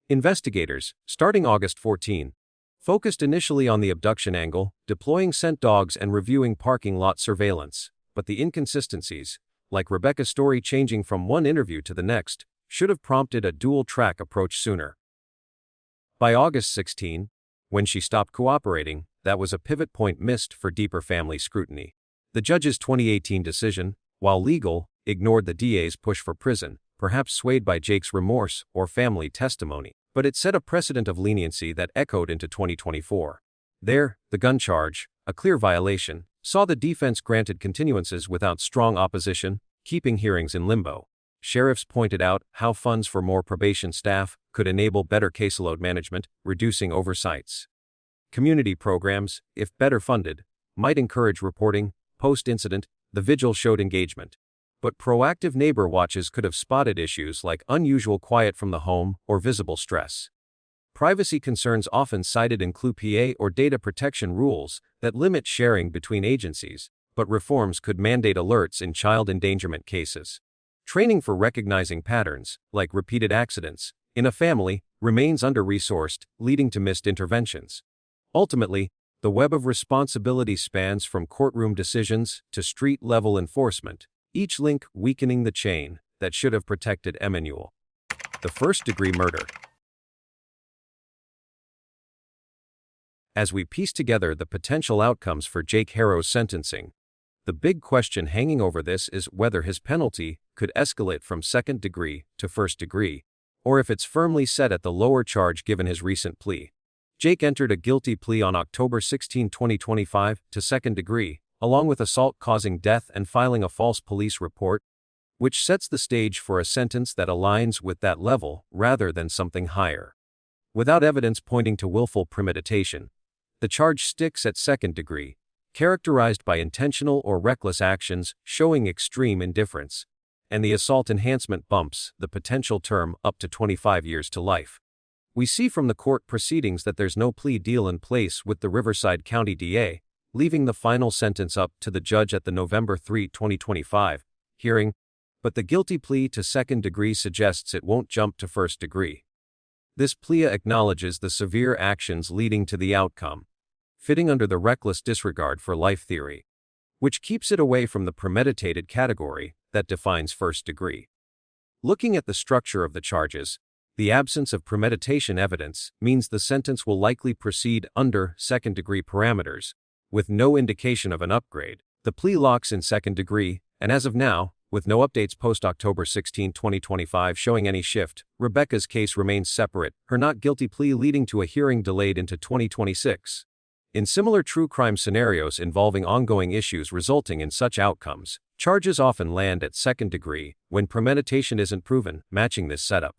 Investigators, starting August 14, focused initially on the abduction angle, deploying scent dogs and reviewing parking lot surveillance, but the inconsistencies, like Rebecca's story changing from one interview to the next, should have prompted a dual-track approach sooner. By August 16, when she stopped cooperating, that was a pivot point missed for deeper family scrutiny. The judge's 2018 decision, while legal, ignored the DA's push for prison, perhaps swayed by Jake's remorse or family testimony, but it set a precedent of leniency that echoed into 2024. There, the gun charge, a clear violation, saw the defense granted continuances without strong opposition, keeping hearings in limbo. Sheriffs pointed out how funds for more probation staff could enable better caseload management, reducing oversights. Community programs, if better funded, might encourage reporting. Post-incident, the vigil showed engagement. But proactive neighbor watches could have spotted issues like unusual quiet from the home or visible stress. Privacy concerns often cited include PA or data protection rules that limit sharing between agencies, but reforms could mandate alerts in child endangerment cases. Training for recognizing patterns, like repeated accidents, in a family, remains under-resourced, leading to missed interventions. Ultimately, the web of responsibility spans from courtroom decisions to street-level enforcement, each link weakening the chain that should have protected Emmanuel. The first-degree murder. As we piece together the potential outcomes for Jake Haro's sentencing, the big question hanging over this is whether his penalty could escalate from second degree to first degree, or if it's firmly set at the lower charge given his recent plea. Jake entered a guilty plea on October 16, 2025, to second degree, along with assault causing death and filing a false police report, which sets the stage for a sentence that aligns with that level rather than something higher. Without evidence pointing to willful premeditation, the charge sticks at second degree, characterized by intentional or reckless actions showing extreme indifference, and the assault enhancement bumps the potential term up to 25 years to life. We see from the court proceedings that there's no plea deal in place with the Riverside County DA, leaving the final sentence up to the judge at the November 3, 2025, hearing, but the guilty plea to second degree suggests it won't jump to first degree. This plea acknowledges the severe actions leading to the outcome, fitting under the reckless disregard for life theory, which keeps it away from the premeditated category that defines first degree. Looking at the structure of the charges, the absence of premeditation evidence means the sentence will likely proceed under second degree parameters, with no indication of an upgrade. The plea locks in second degree, and as of now, with no updates post-October 16, 2025 showing any shift, Rebecca's case remains separate, her not guilty plea leading to a hearing delayed into 2026. In similar true crime scenarios involving ongoing issues resulting in such outcomes, charges often land at second degree when premeditation isn't proven, matching this setup.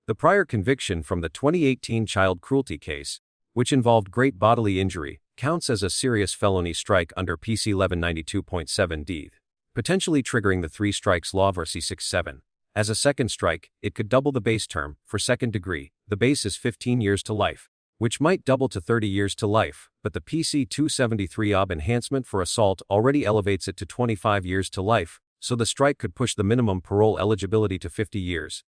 The prior conviction from the 2018 child cruelty case, which involved great bodily injury, counts as a serious felony strike under PC 1192.7d, potentially triggering the three strikes law v. C67. As a second strike, it could double the base term. For second degree, the base is 15 years to life, which might double to 30 years to life, but the PC 273 OB enhancement for assault already elevates it to 25 years to life, so the strike could push the minimum parole eligibility to 50 years.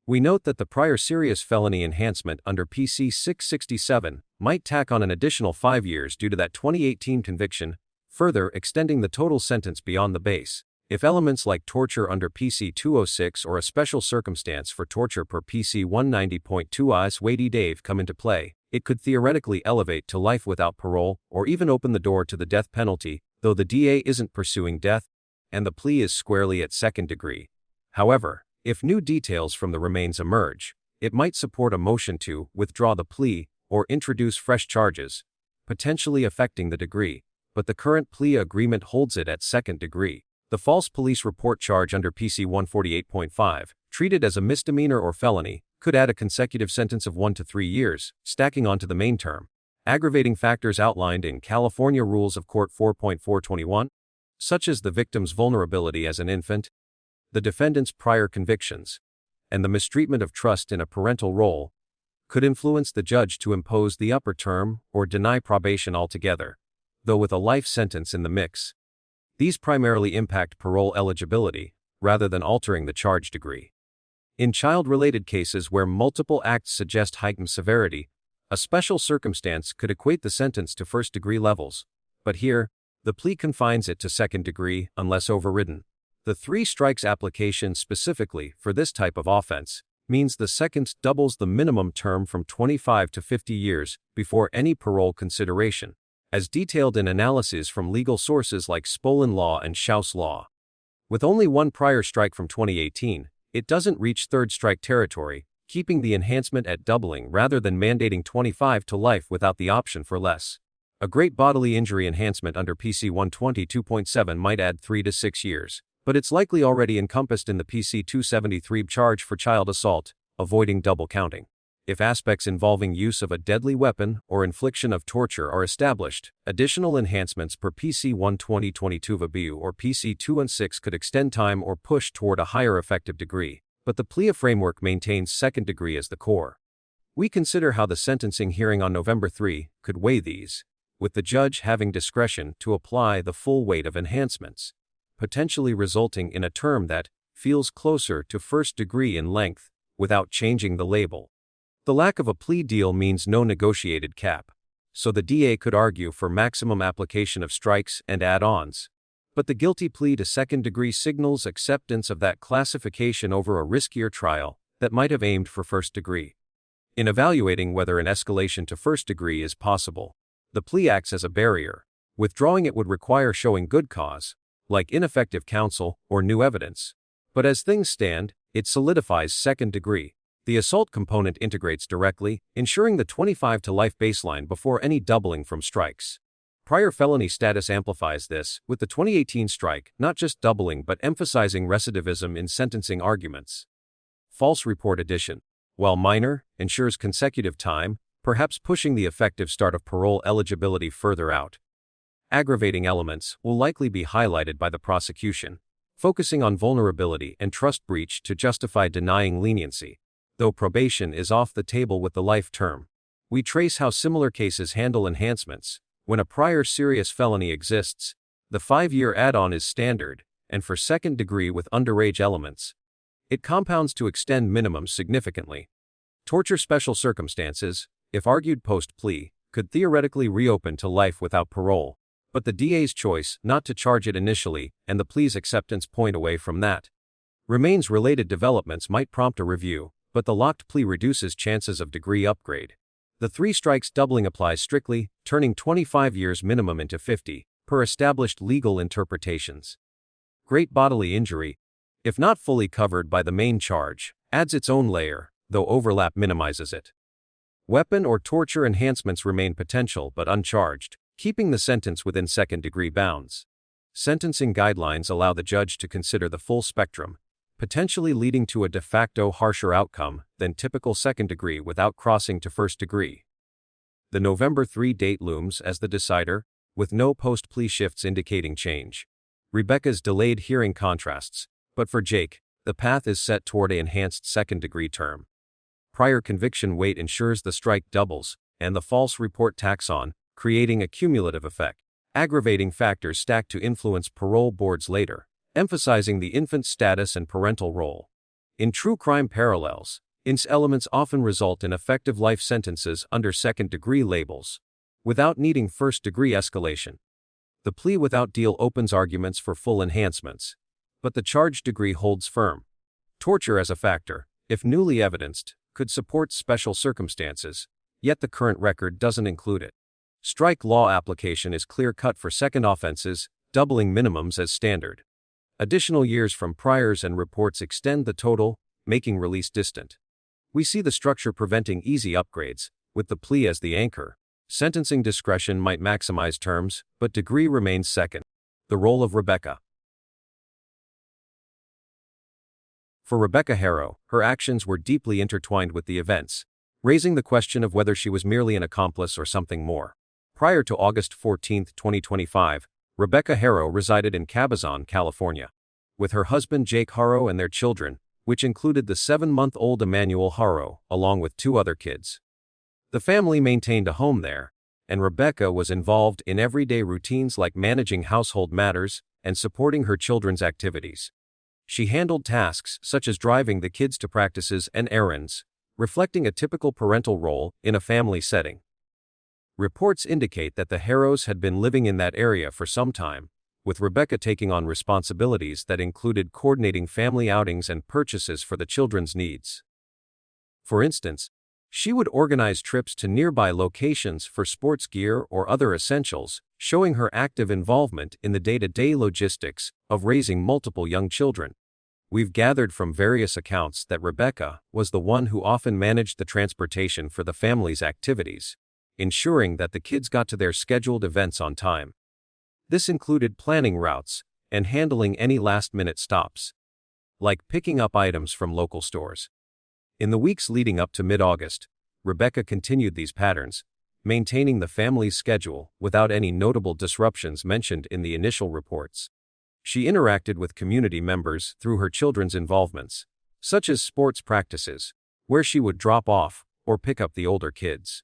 We note that the prior serious felony enhancement under PC 667 might tack on an additional 5 years due to that 2018 conviction, further extending the total sentence beyond the base. If elements like torture under PC 206 or a special circumstance for torture per PC 190.2 Is Weighty Dave come into play, it could theoretically elevate to life without parole or even open the door to the death penalty, though the DA isn't pursuing death, and the plea is squarely at second degree. However, if new details from the remains emerge, it might support a motion to withdraw the plea or introduce fresh charges, potentially affecting the degree, but the current plea agreement holds it at second degree. The false police report charge under PC 148.5, treated as a misdemeanor or felony, could add a consecutive sentence of 1 to 3 years, stacking onto the main term. Aggravating factors outlined in California Rules of Court 4.421, such as the victim's vulnerability as an infant, the defendant's prior convictions, and the mistreatment of trust in a parental role, could influence the judge to impose the upper term or deny probation altogether, though with a life sentence in the mix. These primarily impact parole eligibility, rather than altering the charge degree. In child-related cases where multiple acts suggest heightened severity, a special circumstance could equate the sentence to first-degree levels, but here, the plea confines it to second degree unless overridden. The 3 strikes application specifically for this type of offense means the second doubles the minimum term from 25 to 50 years before any parole consideration, as detailed in analyses from legal sources like Spolin Law and Schaus Law. With only one prior strike from 2018, it doesn't reach third strike territory, keeping the enhancement at doubling rather than mandating 25 to life without the option for less. A great bodily injury enhancement under PC 122.7 might add 3 to 6 years, but it's likely already encompassed in the PC 273 charge for child assault, avoiding double counting. If aspects involving use of a deadly weapon or infliction of torture are established, additional enhancements per PC 120.22 VABU or PC 216 could extend time or push toward a higher effective degree, but the PLEA framework maintains second degree as the core. We consider how the sentencing hearing on November 3 could weigh these, with the judge having discretion to apply the full weight of enhancements, potentially resulting in a term that feels closer to first degree in length without changing the label. The lack of a plea deal means no negotiated cap, so the DA could argue for maximum application of strikes and add-ons. But the guilty plea to second degree signals acceptance of that classification over a riskier trial that might have aimed for first degree. In evaluating whether an escalation to first degree is possible, the plea acts as a barrier. Withdrawing it would require showing good cause, like ineffective counsel or new evidence. But as things stand, it solidifies second degree. The assault component integrates directly, ensuring the 25 to life baseline before any doubling from strikes. Prior felony status amplifies this, with the 2018 strike not just doubling but emphasizing recidivism in sentencing arguments. False report addition, while minor, ensures consecutive time, perhaps pushing the effective start of parole eligibility further out. Aggravating elements will likely be highlighted by the prosecution, focusing on vulnerability and trust breach to justify denying leniency. Though probation is off the table with the life term, we trace how similar cases handle enhancements. When a prior serious felony exists, the 5-year add-on is standard, and for second degree with underage elements, it compounds to extend minimums significantly. Torture special circumstances, if argued post-plea, could theoretically reopen to life without parole, but the DA's choice not to charge it initially and the plea's acceptance point away from that. Remains related developments might prompt a review, but the locked plea reduces chances of degree upgrade. The 3 strikes doubling applies strictly, turning 25 years minimum into 50, per established legal interpretations. Great bodily injury, if not fully covered by the main charge, adds its own layer, though overlap minimizes it. Weapon or torture enhancements remain potential but uncharged, keeping the sentence within second-degree bounds. Sentencing guidelines allow the judge to consider the full spectrum, potentially leading to a de facto harsher outcome than typical second degree without crossing to first degree. The November 3 date looms as the decider, with no post-plea shifts indicating change. Rebecca's delayed hearing contrasts, but for Jake, the path is set toward an enhanced second-degree term. Prior conviction weight ensures the strike doubles, and the false report tacks on, creating a cumulative effect. Aggravating factors stack to influence parole boards later, emphasizing the infant's status and parental role. In true crime parallels, INS elements often result in effective life sentences under second-degree labels, without needing first-degree escalation. The plea without deal opens arguments for full enhancements, but the charge degree holds firm. Torture as a factor, if newly evidenced, could support special circumstances, yet the current record doesn't include it. Strike law application is clear-cut for second offenses, doubling minimums as standard. Additional years from priors and reports extend the total, making release distant. We see the structure preventing easy upgrades, with the plea as the anchor. Sentencing discretion might maximize terms, but degree remains second. The role of Rebecca. For Rebecca Haro, her actions were deeply intertwined with the events, raising the question of whether she was merely an accomplice or something more. Prior to August 14, 2025, Rebecca Haro resided in Cabazon, California, with her husband Jake Haro and their children, which included the 7-month-old Emmanuel Haro, along with 2 other kids. The family maintained a home there, and Rebecca was involved in everyday routines like managing household matters and supporting her children's activities. She handled tasks such as driving the kids to practices and errands, reflecting a typical parental role in a family setting. Reports indicate that the Haros had been living in that area for some time, with Rebecca taking on responsibilities that included coordinating family outings and purchases for the children's needs. For instance, she would organize trips to nearby locations for sports gear or other essentials, showing her active involvement in the day-to-day logistics of raising multiple young children. We've gathered from various accounts that Rebecca was the one who often managed the transportation for the family's activities, ensuring that the kids got to their scheduled events on time. This included planning routes and handling any last-minute stops, like picking up items from local stores. In the weeks leading up to mid-August, Rebecca continued these patterns, maintaining the family's schedule without any notable disruptions mentioned in the initial reports. She interacted with community members through her children's involvements, such as sports practices, where she would drop off or pick up the older kids.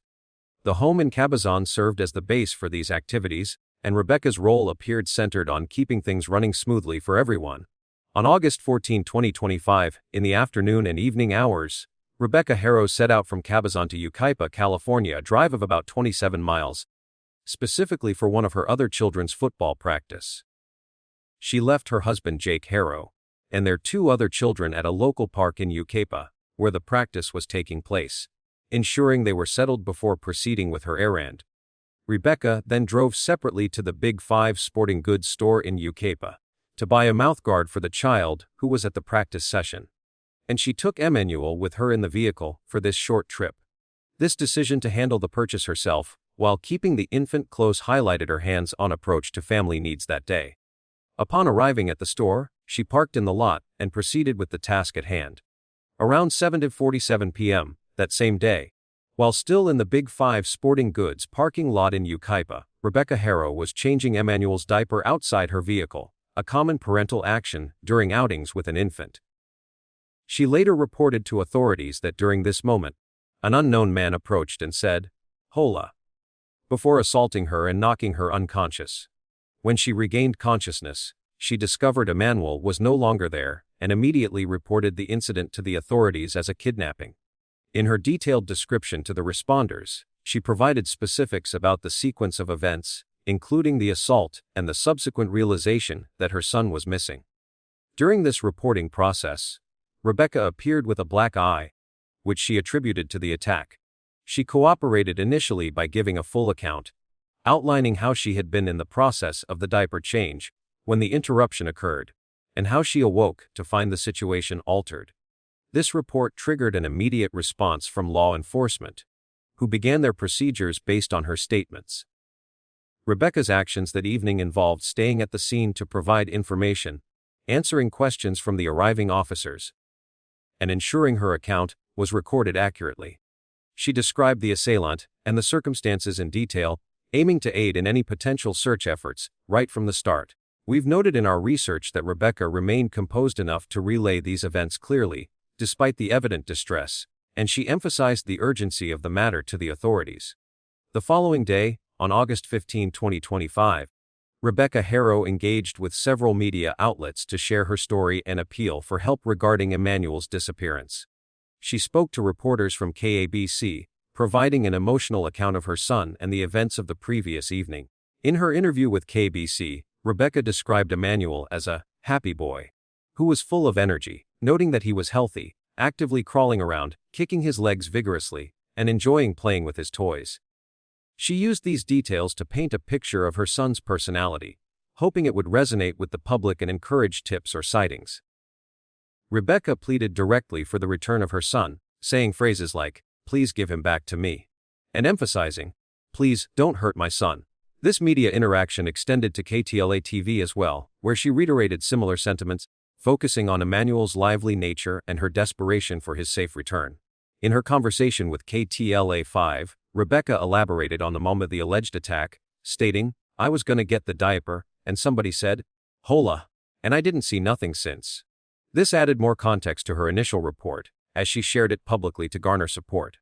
The home in Cabazon served as the base for these activities, and Rebecca's role appeared centered on keeping things running smoothly for everyone. On August 14, 2025, in the afternoon and evening hours, Rebecca Haro set out from Cabazon to Yucaipa, California, a drive of about 27 miles, specifically for one of her other children's football practice. She left her husband Jake Haro and their 2 other children at a local park in Yucaipa, where the practice was taking place, ensuring they were settled before proceeding with her errand. Rebecca then drove separately to the Big 5 sporting goods store in Yucaipa to buy a mouthguard for the child who was at the practice session, and she took Emmanuel with her in the vehicle for this short trip. This decision to handle the purchase herself, while keeping the infant close, highlighted her hands-on approach to family needs that day. Upon arriving at the store, she parked in the lot and proceeded with the task at hand. Around 7:47 p.m. that same day, while still in the Big 5 sporting goods parking lot in Yucaipa, Rebecca Haro was changing Emmanuel's diaper outside her vehicle, a common parental action during outings with an infant. She later reported to authorities that during this moment, an unknown man approached and said, "Hola," before assaulting her and knocking her unconscious. When she regained consciousness, she discovered Emmanuel was no longer there and immediately reported the incident to the authorities as a kidnapping. In her detailed description to the responders, she provided specifics about the sequence of events, including the assault and the subsequent realization that her son was missing. During this reporting process, Rebecca appeared with a black eye, which she attributed to the attack. She cooperated initially by giving a full account, outlining how she had been in the process of the diaper change when the interruption occurred, and how she awoke to find the situation altered. This report triggered an immediate response from law enforcement, who began their procedures based on her statements. Rebecca's actions that evening involved staying at the scene to provide information, answering questions from the arriving officers, and ensuring her account was recorded accurately. She described the assailant and the circumstances in detail, aiming to aid in any potential search efforts right from the start. We've noted in our research that Rebecca remained composed enough to relay these events clearly, despite the evident distress, and she emphasized the urgency of the matter to the authorities. The following day, on August 15, 2025, Rebecca Haro engaged with several media outlets to share her story and appeal for help regarding Emmanuel's disappearance. She spoke to reporters from KABC, providing an emotional account of her son and the events of the previous evening. In her interview with KBC, Rebecca described Emmanuel as a happy boy who was full of energy, noting that he was healthy, actively crawling around, kicking his legs vigorously, and enjoying playing with his toys. She used these details to paint a picture of her son's personality, hoping it would resonate with the public and encourage tips or sightings. Rebecca pleaded directly for the return of her son, saying phrases like, "Please give him back to me," and emphasizing, "Please don't hurt my son." This media interaction extended to KTLA TV as well, where she reiterated similar sentiments, focusing on Emmanuel's lively nature and her desperation for his safe return. In her conversation with KTLA 5, Rebecca elaborated on the moment of the alleged attack, stating, "I was gonna get the diaper, and somebody said, 'Hola,' and I didn't see nothing since." This added more context to her initial report, as she shared it publicly to garner support.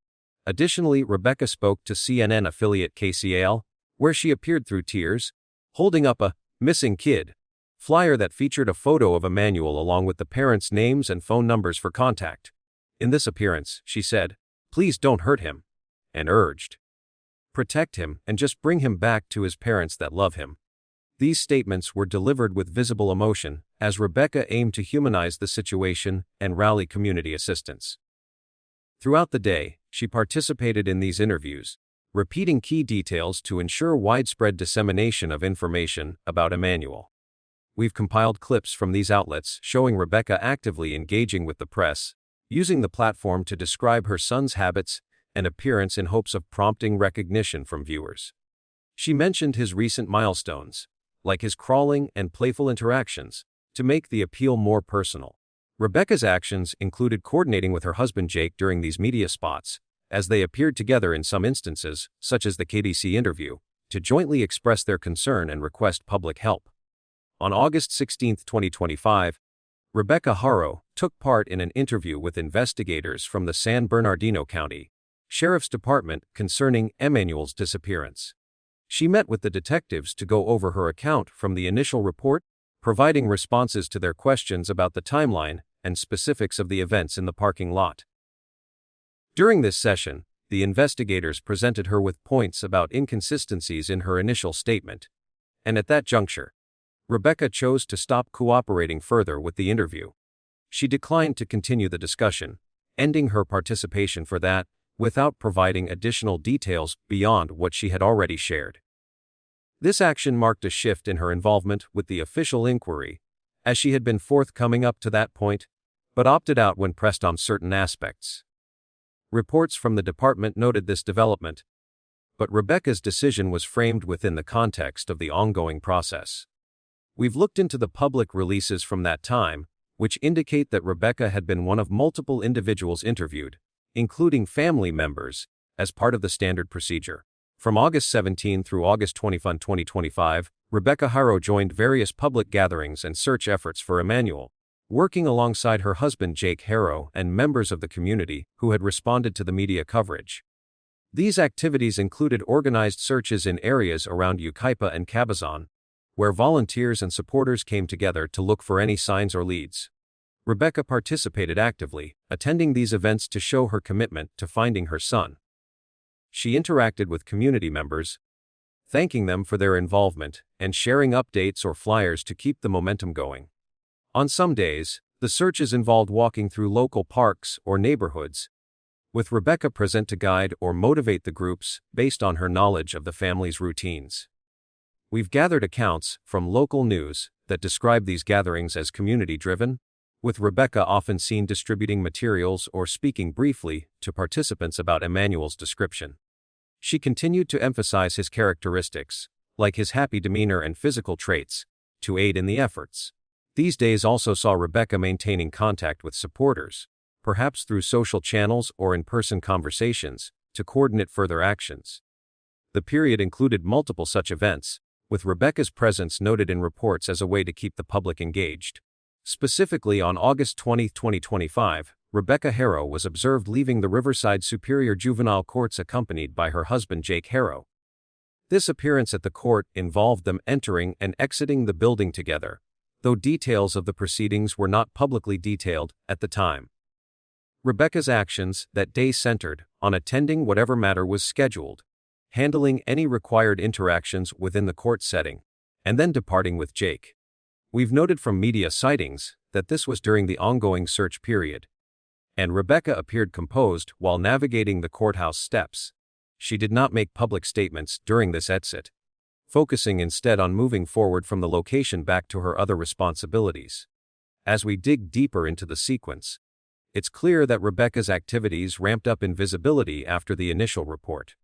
Additionally, Rebecca spoke to CNN affiliate KCAL, where she appeared through tears, holding up a "missing kid" flyer that featured a photo of Emmanuel along with the parents' names and phone numbers for contact. In this appearance, she said, "Please don't hurt him," and urged, "Protect him and just bring him back to his parents that love him." These statements were delivered with visible emotion, as Rebecca aimed to humanize the situation and rally community assistance. Throughout the day, she participated in these interviews, repeating key details to ensure widespread dissemination of information about Emmanuel. We've compiled clips from these outlets showing Rebecca actively engaging with the press, using the platform to describe her son's habits and appearance in hopes of prompting recognition from viewers. She mentioned his recent milestones, like his crawling and playful interactions, to make the appeal more personal. Rebecca's actions included coordinating with her husband Jake during these media spots, as they appeared together in some instances, such as the KBC interview, to jointly express their concern and request public help. On August 16, 2025, Rebecca Haro took part in an interview with investigators from the San Bernardino County Sheriff's Department concerning Emmanuel's disappearance. She met with the detectives to go over her account from the initial report, providing responses to their questions about the timeline and specifics of the events in the parking lot. During this session, the investigators presented her with points about inconsistencies in her initial statement, and at that juncture, Rebecca chose to stop cooperating further with the interview. She declined to continue the discussion, ending her participation for that, without providing additional details beyond what she had already shared. This action marked a shift in her involvement with the official inquiry, as she had been forthcoming up to that point, but opted out when pressed on certain aspects. Reports from the department noted this development, but Rebecca's decision was framed within the context of the ongoing process. We've looked into the public releases from that time, which indicate that Rebecca had been one of multiple individuals interviewed, including family members, as part of the standard procedure. From August 17 through August 21, 2025, Rebecca Haro joined various public gatherings and search efforts for Emmanuel, working alongside her husband Jake Haro and members of the community who had responded to the media coverage. These activities included organized searches in areas around Yucaipa and Cabazon, where volunteers and supporters came together to look for any signs or leads. Rebecca participated actively, attending these events to show her commitment to finding her son. She interacted with community members, thanking them for their involvement and sharing updates or flyers to keep the momentum going. On some days, the searches involved walking through local parks or neighborhoods, with Rebecca present to guide or motivate the groups based on her knowledge of the family's routines. We've gathered accounts from local news that describe these gatherings as community-driven, with Rebecca often seen distributing materials or speaking briefly to participants about Emmanuel's description. She continued to emphasize his characteristics, like his happy demeanor and physical traits, to aid in the efforts. These days also saw Rebecca maintaining contact with supporters, perhaps through social channels or in-person conversations, to coordinate further actions. The period included multiple such events, with Rebecca's presence noted in reports as a way to keep the public engaged. Specifically, on August 20, 2025, Rebecca Haro was observed leaving the Riverside Superior Juvenile Courts accompanied by her husband Jake Haro. This appearance at the court involved them entering and exiting the building together, though details of the proceedings were not publicly detailed at the time. Rebecca's actions that day centered on attending whatever matter was scheduled, handling any required interactions within the court setting, and then departing with Jake. We've noted from media sightings that this was during the ongoing search period, and Rebecca appeared composed while navigating the courthouse steps. She did not make public statements during this exit, focusing instead on moving forward from the location back to her other responsibilities. As we dig deeper into the sequence, it's clear that Rebecca's activities ramped up in visibility after the initial report.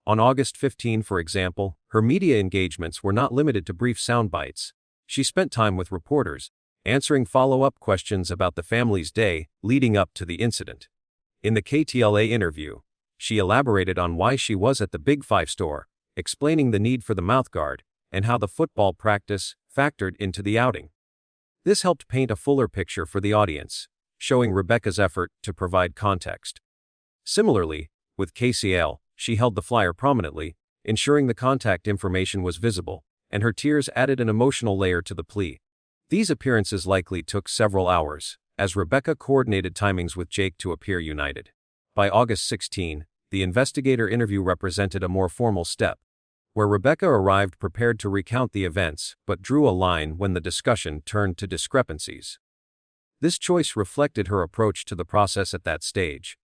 On August 15, for example, her media engagements were not limited to brief sound bites. She spent time with reporters, answering follow-up questions about the family's day leading up to the incident. In the KTLA interview, she elaborated on why she was at the Big Five store, explaining the need for the mouthguard and how the football practice factored into the outing. This helped paint a fuller picture for the audience, showing Rebecca's effort to provide context. Similarly, with KCL, she held the flyer prominently, ensuring the contact information was visible, and her tears added an emotional layer to the plea. These appearances likely took several hours, as Rebecca coordinated timings with Jake to appear united. By August 16, the investigator interview represented a more formal step, where Rebecca arrived prepared to recount the events but drew a line when the discussion turned to discrepancies. This choice reflected her approach to the process at that stage.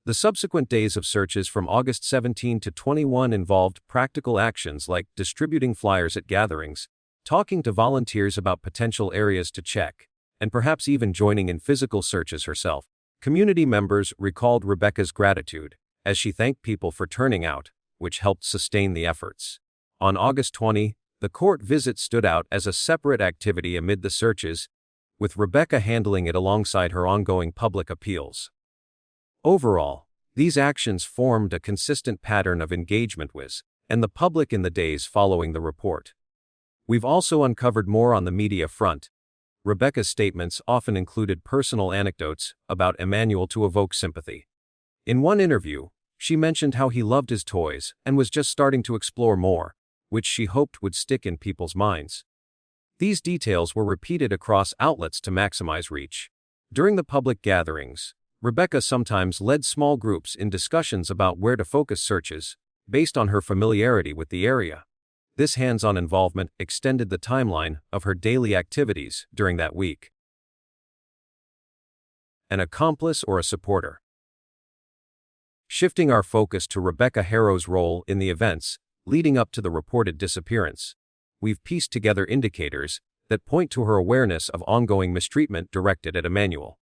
The subsequent days of searches from August 17 to 21 involved practical actions like distributing flyers at gatherings, talking to volunteers about potential areas to check, and perhaps even joining in physical searches herself. Community members recalled Rebecca's gratitude, as she thanked people for turning out, which helped sustain the efforts. On August 20, the court visit stood out as a separate activity amid the searches, with Rebecca handling it alongside her ongoing public appeals. Overall, these actions formed a consistent pattern of engagement with and the public in the days following the report. We've also uncovered more on the media front. Rebecca's statements often included personal anecdotes about Emmanuel to evoke sympathy. In one interview, she mentioned how he loved his toys and was just starting to explore more, which she hoped would stick in people's minds. These details were repeated across outlets to maximize reach. During the public gatherings, Rebecca sometimes led small groups in discussions about where to focus searches, based on her familiarity with the area. This hands-on involvement extended the timeline of her daily activities during that week. An accomplice or a supporter. Shifting our focus to Rebecca Haro's role in the events leading up to the reported disappearance, we've pieced together indicators that point to her awareness of ongoing mistreatment directed at Emmanuel.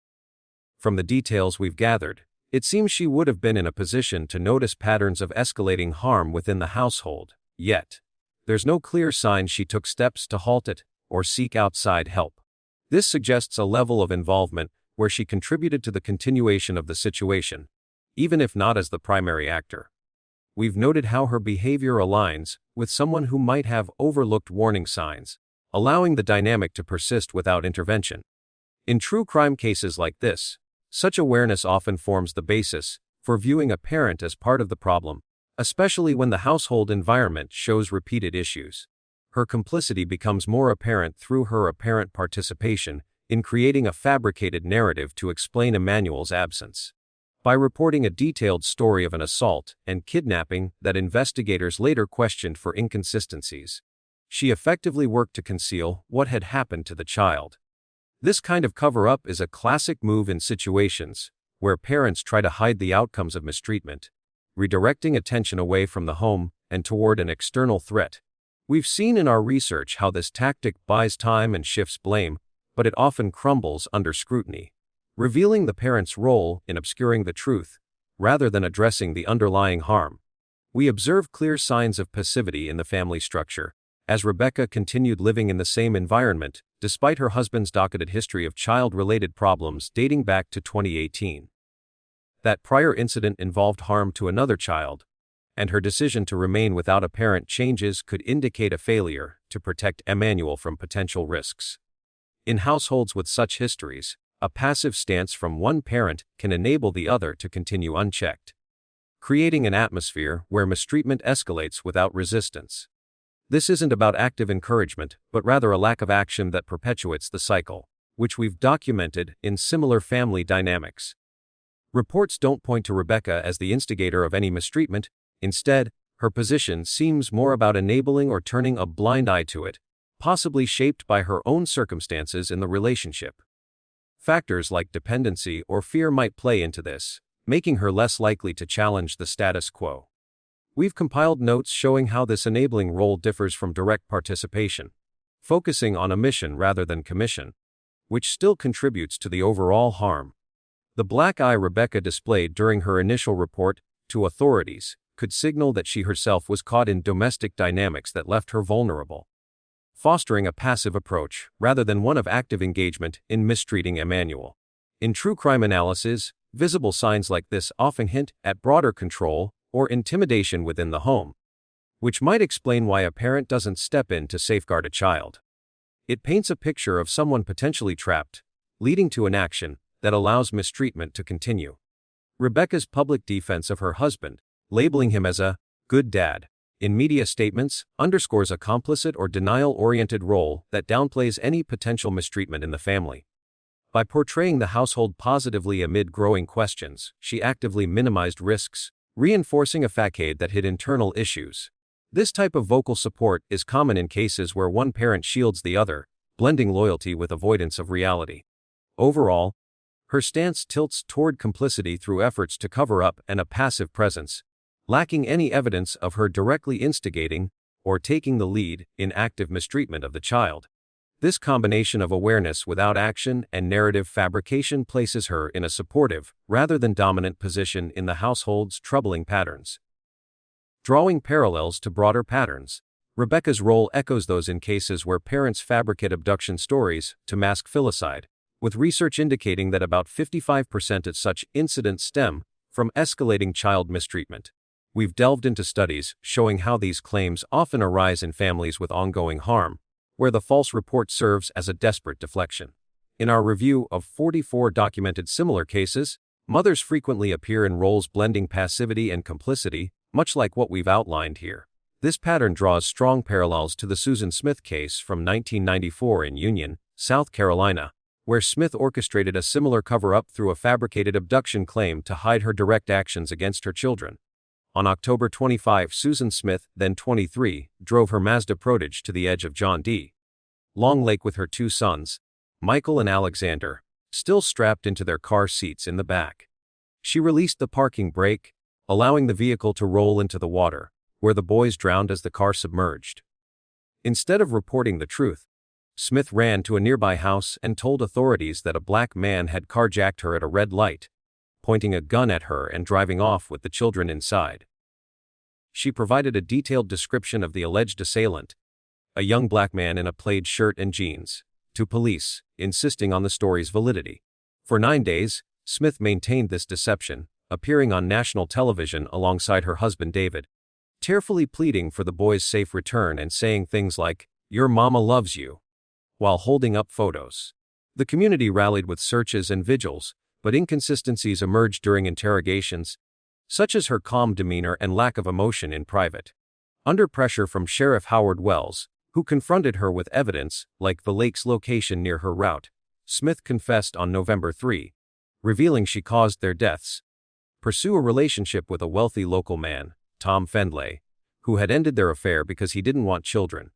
From the details we've gathered, it seems she would have been in a position to notice patterns of escalating harm within the household, yet there's no clear sign she took steps to halt it or seek outside help. This suggests a level of involvement where she contributed to the continuation of the situation, even if not as the primary actor. We've noted how her behavior aligns with someone who might have overlooked warning signs, allowing the dynamic to persist without intervention. In true crime cases like this, such awareness often forms the basis for viewing a parent as part of the problem, especially when the household environment shows repeated issues. Her complicity becomes more apparent through her apparent participation in creating a fabricated narrative to explain Emmanuel's absence. By reporting a detailed story of an assault and kidnapping that investigators later questioned for inconsistencies, she effectively worked to conceal what had happened to the child. This kind of cover-up is a classic move in situations where parents try to hide the outcomes of mistreatment, redirecting attention away from the home and toward an external threat. We've seen in our research how this tactic buys time and shifts blame, but it often crumbles under scrutiny, revealing the parent's role in obscuring the truth, rather than addressing the underlying harm. We observe clear signs of passivity in the family structure, as Rebecca continued living in the same environment, despite her husband's docketed history of child-related problems dating back to 2018. That prior incident involved harm to another child, and her decision to remain without apparent changes could indicate a failure to protect Emmanuel from potential risks. In households with such histories, a passive stance from one parent can enable the other to continue unchecked, creating an atmosphere where mistreatment escalates without resistance. This isn't about active encouragement, but rather a lack of action that perpetuates the cycle, which we've documented in similar family dynamics. Reports don't point to Rebecca as the instigator of any mistreatment. Instead, her position seems more about enabling or turning a blind eye to it, possibly shaped by her own circumstances in the relationship. Factors like dependency or fear might play into this, making her less likely to challenge the status quo. We've compiled notes showing how this enabling role differs from direct participation, focusing on omission rather than commission, which still contributes to the overall harm. The black eye Rebecca displayed during her initial report to authorities could signal that she herself was caught in domestic dynamics that left her vulnerable, fostering a passive approach rather than one of active engagement in mistreating Emmanuel. In true crime analysis, visible signs like this often hint at broader control or intimidation within the home, which might explain why a parent doesn't step in to safeguard a child. It paints a picture of someone potentially trapped, leading to an action that allows mistreatment to continue. Rebecca's public defense of her husband, labeling him as a good dad, in media statements, underscores a complicit or denial-oriented role that downplays any potential mistreatment in the family. By portraying the household positively amid growing questions, she actively minimized risks, reinforcing a facade that hid internal issues. This type of vocal support is common in cases where one parent shields the other, blending loyalty with avoidance of reality. Overall, her stance tilts toward complicity through efforts to cover up and a passive presence, lacking any evidence of her directly instigating or taking the lead in active mistreatment of the child. This combination of awareness without action and narrative fabrication places her in a supportive, rather than dominant position in the household's troubling patterns. Drawing parallels to broader patterns, Rebecca's role echoes those in cases where parents fabricate abduction stories to mask filicide, with research indicating that about 55% of such incidents stem from escalating child mistreatment. We've delved into studies showing how these claims often arise in families with ongoing harm, where the false report serves as a desperate deflection. In our review of 44 documented similar cases, mothers frequently appear in roles blending passivity and complicity, much like what we've outlined here. This pattern draws strong parallels to the Susan Smith case from 1994 in Union, South Carolina, where Smith orchestrated a similar cover-up through a fabricated abduction claim to hide her direct actions against her children. On October 25, Susan Smith, then 23, drove her Mazda Protege to the edge of John D. Long Lake with her two sons, Michael and Alexander, still strapped into their car seats in the back. She released the parking brake, allowing the vehicle to roll into the water, where the boys drowned as the car submerged. Instead of reporting the truth, Smith ran to a nearby house and told authorities that a black man had carjacked her at a red light, pointing a gun at her and driving off with the children inside. She provided a detailed description of the alleged assailant, a young black man in a plaid shirt and jeans, to police, insisting on the story's validity. For 9 days, Smith maintained this deception, appearing on national television alongside her husband David, tearfully pleading for the boys' safe return and saying things like, "Your mama loves you," while holding up photos. The community rallied with searches and vigils, but inconsistencies emerged during interrogations, such as her calm demeanor and lack of emotion in private. Under pressure from Sheriff Howard Wells, who confronted her with evidence, like the lake's location near her route, Smith confessed on November 3, revealing she caused their deaths. Pursue a relationship with a wealthy local man, Tom Fendlay, who had ended their affair because he didn't want children.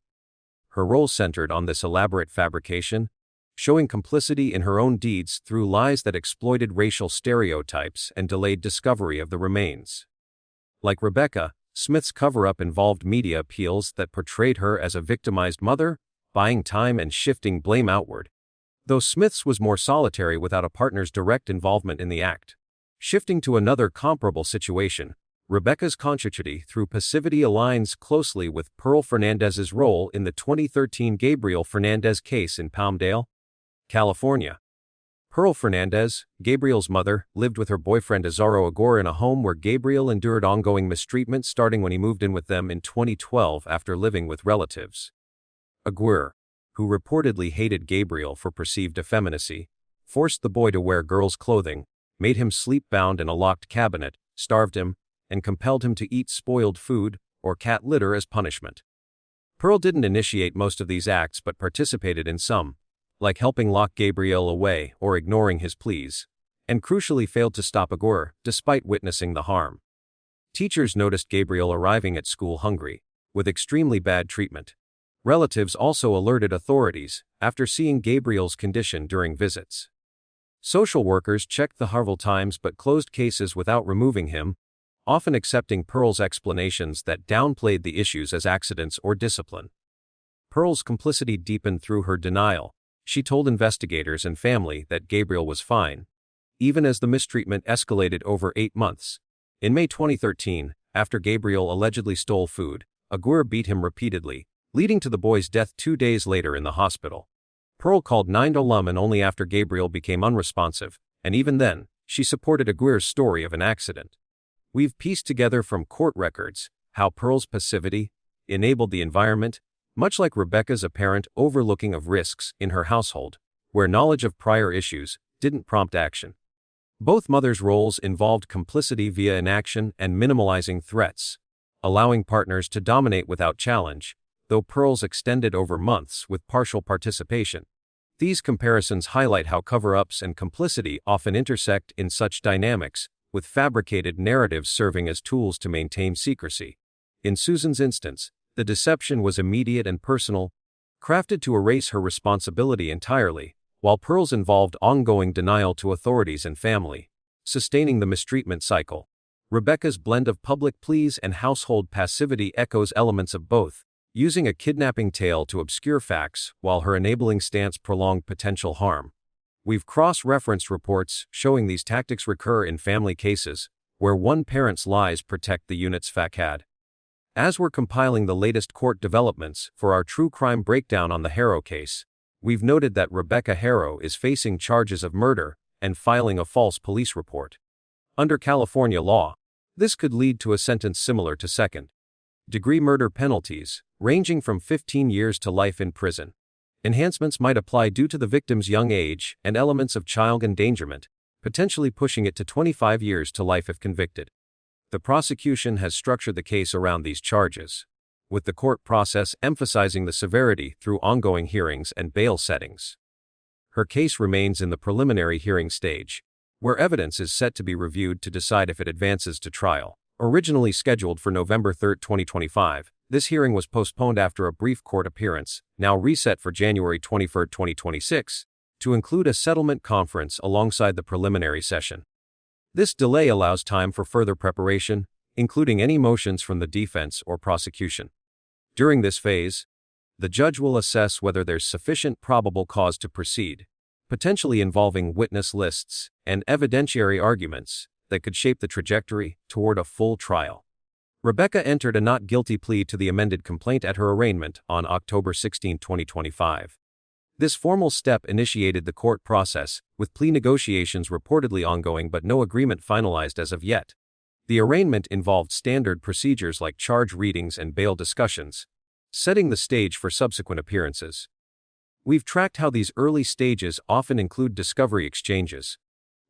Her role centered on this elaborate fabrication, showing complicity in her own deeds through lies that exploited racial stereotypes and delayed discovery of the remains. Like Rebecca, Smith's cover-up involved media appeals that portrayed her as a victimized mother, buying time and shifting blame outward, though Smith's was more solitary without a partner's direct involvement in the act. Shifting to another comparable situation, Rebecca's conchity through passivity aligns closely with Pearl Fernandez's role in the 2013 Gabriel Fernandez case in Palmdale, California. Pearl Fernandez, Gabriel's mother, lived with her boyfriend Azaro Aguirre in a home where Gabriel endured ongoing mistreatment starting when he moved in with them in 2012 after living with relatives. Aguirre, who reportedly hated Gabriel for perceived effeminacy, forced the boy to wear girls' clothing, made him sleep bound in a locked cabinet, starved him, and compelled him to eat spoiled food or cat litter as punishment. Pearl didn't initiate most of these acts but participated in some, like helping lock Gabriel away or ignoring his pleas, and crucially failed to stop Aguirre despite witnessing the harm. Teachers noticed Gabriel arriving at school hungry, with extremely bad treatment. Relatives also alerted authorities after seeing Gabriel's condition during visits. Social workers checked the Harville Times but closed cases without removing him, often accepting Pearl's explanations that downplayed the issues as accidents or discipline. Pearl's complicity deepened through her denial. She told investigators and family that Gabriel was fine, even as the mistreatment escalated over 8 months. In May 2013, after Gabriel allegedly stole food, Aguirre beat him repeatedly, leading to the boy's death 2 days later in the hospital. Pearl called 911 only after Gabriel became unresponsive, and even then, she supported Aguirre's story of an accident. We've pieced together from court records how Pearl's passivity enabled the environment, much like Rebecca's apparent overlooking of risks in her household, where knowledge of prior issues didn't prompt action. Both mothers' roles involved complicity via inaction and minimalizing threats, allowing partners to dominate without challenge, though Pearl's extended over months with partial participation. These comparisons highlight how cover-ups and complicity often intersect in such dynamics, with fabricated narratives serving as tools to maintain secrecy. In Susan's instance, the deception was immediate and personal, crafted to erase her responsibility entirely, while Pearl's involved ongoing denial to authorities and family, sustaining the mistreatment cycle. Rebecca's blend of public pleas and household passivity echoes elements of both, using a kidnapping tale to obscure facts while her enabling stance prolonged potential harm. We've cross-referenced reports showing these tactics recur in family cases, where one parent's lies protect the unit's facade. As we're compiling the latest court developments for our true crime breakdown on the Haro case, we've noted that Rebecca Haro is facing charges of murder and filing a false police report. Under California law, this could lead to a sentence similar to second-degree murder penalties, ranging from 15 years to life in prison. Enhancements might apply due to the victim's young age and elements of child endangerment, potentially pushing it to 25 years to life if convicted. The prosecution has structured the case around these charges, with the court process emphasizing the severity through ongoing hearings and bail settings. Her case remains in the preliminary hearing stage, where evidence is set to be reviewed to decide if it advances to trial. Originally scheduled for November 3, 2025, this hearing was postponed after a brief court appearance, now reset for January 21, 2026, to include a settlement conference alongside the preliminary session. This delay allows time for further preparation, including any motions from the defense or prosecution. During this phase, the judge will assess whether there's sufficient probable cause to proceed, potentially involving witness lists and evidentiary arguments that could shape the trajectory toward a full trial. Rebecca entered a not guilty plea to the amended complaint at her arraignment on October 16, 2025. This formal step initiated the court process, with plea negotiations reportedly ongoing but no agreement finalized as of yet. The arraignment involved standard procedures like charge readings and bail discussions, setting the stage for subsequent appearances. We've tracked how these early stages often include discovery exchanges,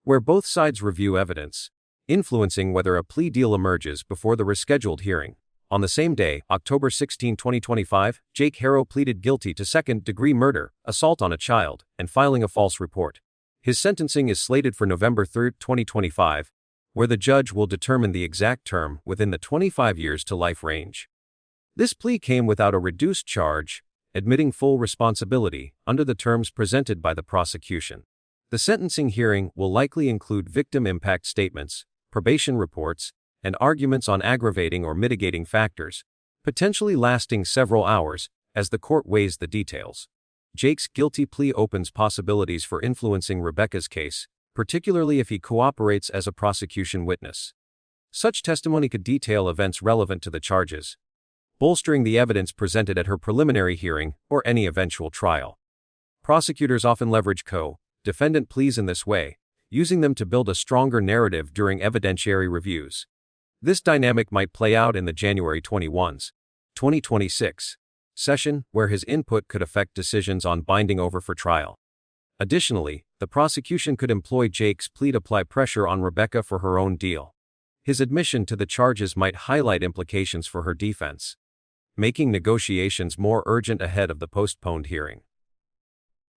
where both sides review evidence, influencing whether a plea deal emerges before the rescheduled hearing. On the same day, October 16, 2025, Jake Haro pleaded guilty to second-degree murder, assault on a child, and filing a false report. His sentencing is slated for November 3, 2025, where the judge will determine the exact term within the 25 years to life range. This plea came without a reduced charge, admitting full responsibility under the terms presented by the prosecution. The sentencing hearing will likely include victim impact statements, probation reports, and arguments on aggravating or mitigating factors, potentially lasting several hours as the court weighs the details. Jake's guilty plea opens possibilities for influencing Rebecca's case, particularly if he cooperates as a prosecution witness. Such testimony could detail events relevant to the charges, bolstering the evidence presented at her preliminary hearing or any eventual trial. Prosecutors often leverage Defendant pleas in this way, using them to build a stronger narrative during evidentiary reviews. This dynamic might play out in the January 2026 session, where his input could affect decisions on binding over for trial. Additionally, the prosecution could employ Jake's plea to apply pressure on Rebecca for her own deal. His admission to the charges might highlight implications for her defense, making negotiations more urgent ahead of the postponed hearing.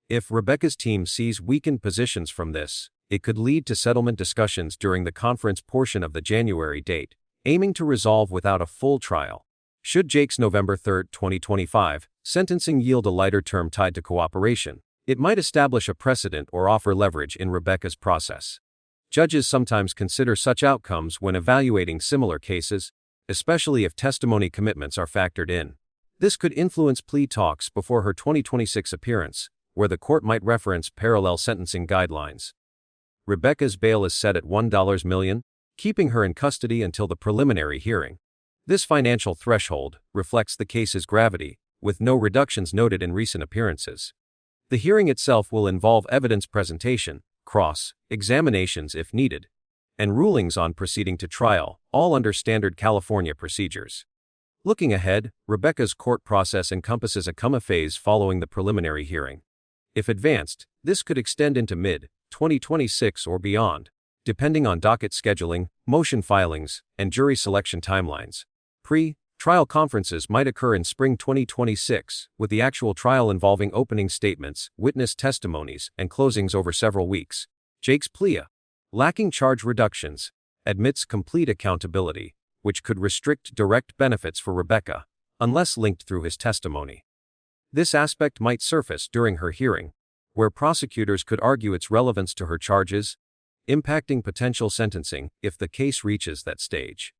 If Rebecca's team sees weakened positions from this, it could lead to settlement discussions during the conference portion of the January date, aiming to resolve without a full trial. Should Jake's November 3, 2025, sentencing yield a lighter term tied to cooperation, it might establish a precedent or offer leverage in Rebecca's process. Judges sometimes consider such outcomes when evaluating similar cases, especially if testimony commitments are factored in. This could influence plea talks before her 2026 appearance, where the court might reference parallel sentencing guidelines. Rebecca's bail is set at $1 million, keeping her in custody until the preliminary hearing. This financial threshold reflects the case's gravity, with no reductions noted in recent appearances. The hearing itself will involve evidence presentation, cross-examinations if needed, and rulings on proceeding to trial, all under standard California procedures. Looking ahead, Rebecca's court process encompasses a coma phase following the preliminary hearing. If advanced, this could extend into mid-2026 or beyond, depending on docket scheduling, motion filings, and jury selection timelines. Pre-trial conferences might occur in spring 2026, with the actual trial involving opening statements, witness testimonies, and closings over several weeks. Jake's plea, lacking charge reductions, admits complete accountability, which could restrict direct benefits for Rebecca, unless linked through his testimony. This aspect might surface during her hearing, where prosecutors could argue its relevance to her charges, impacting potential sentencing if the case reaches that stage.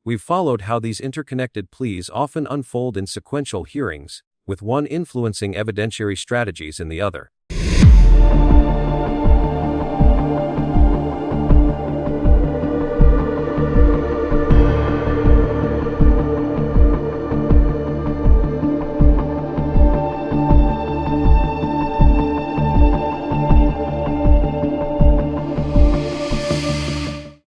We've followed how these interconnected pleas often unfold in sequential hearings, with one influencing evidentiary strategies in the other.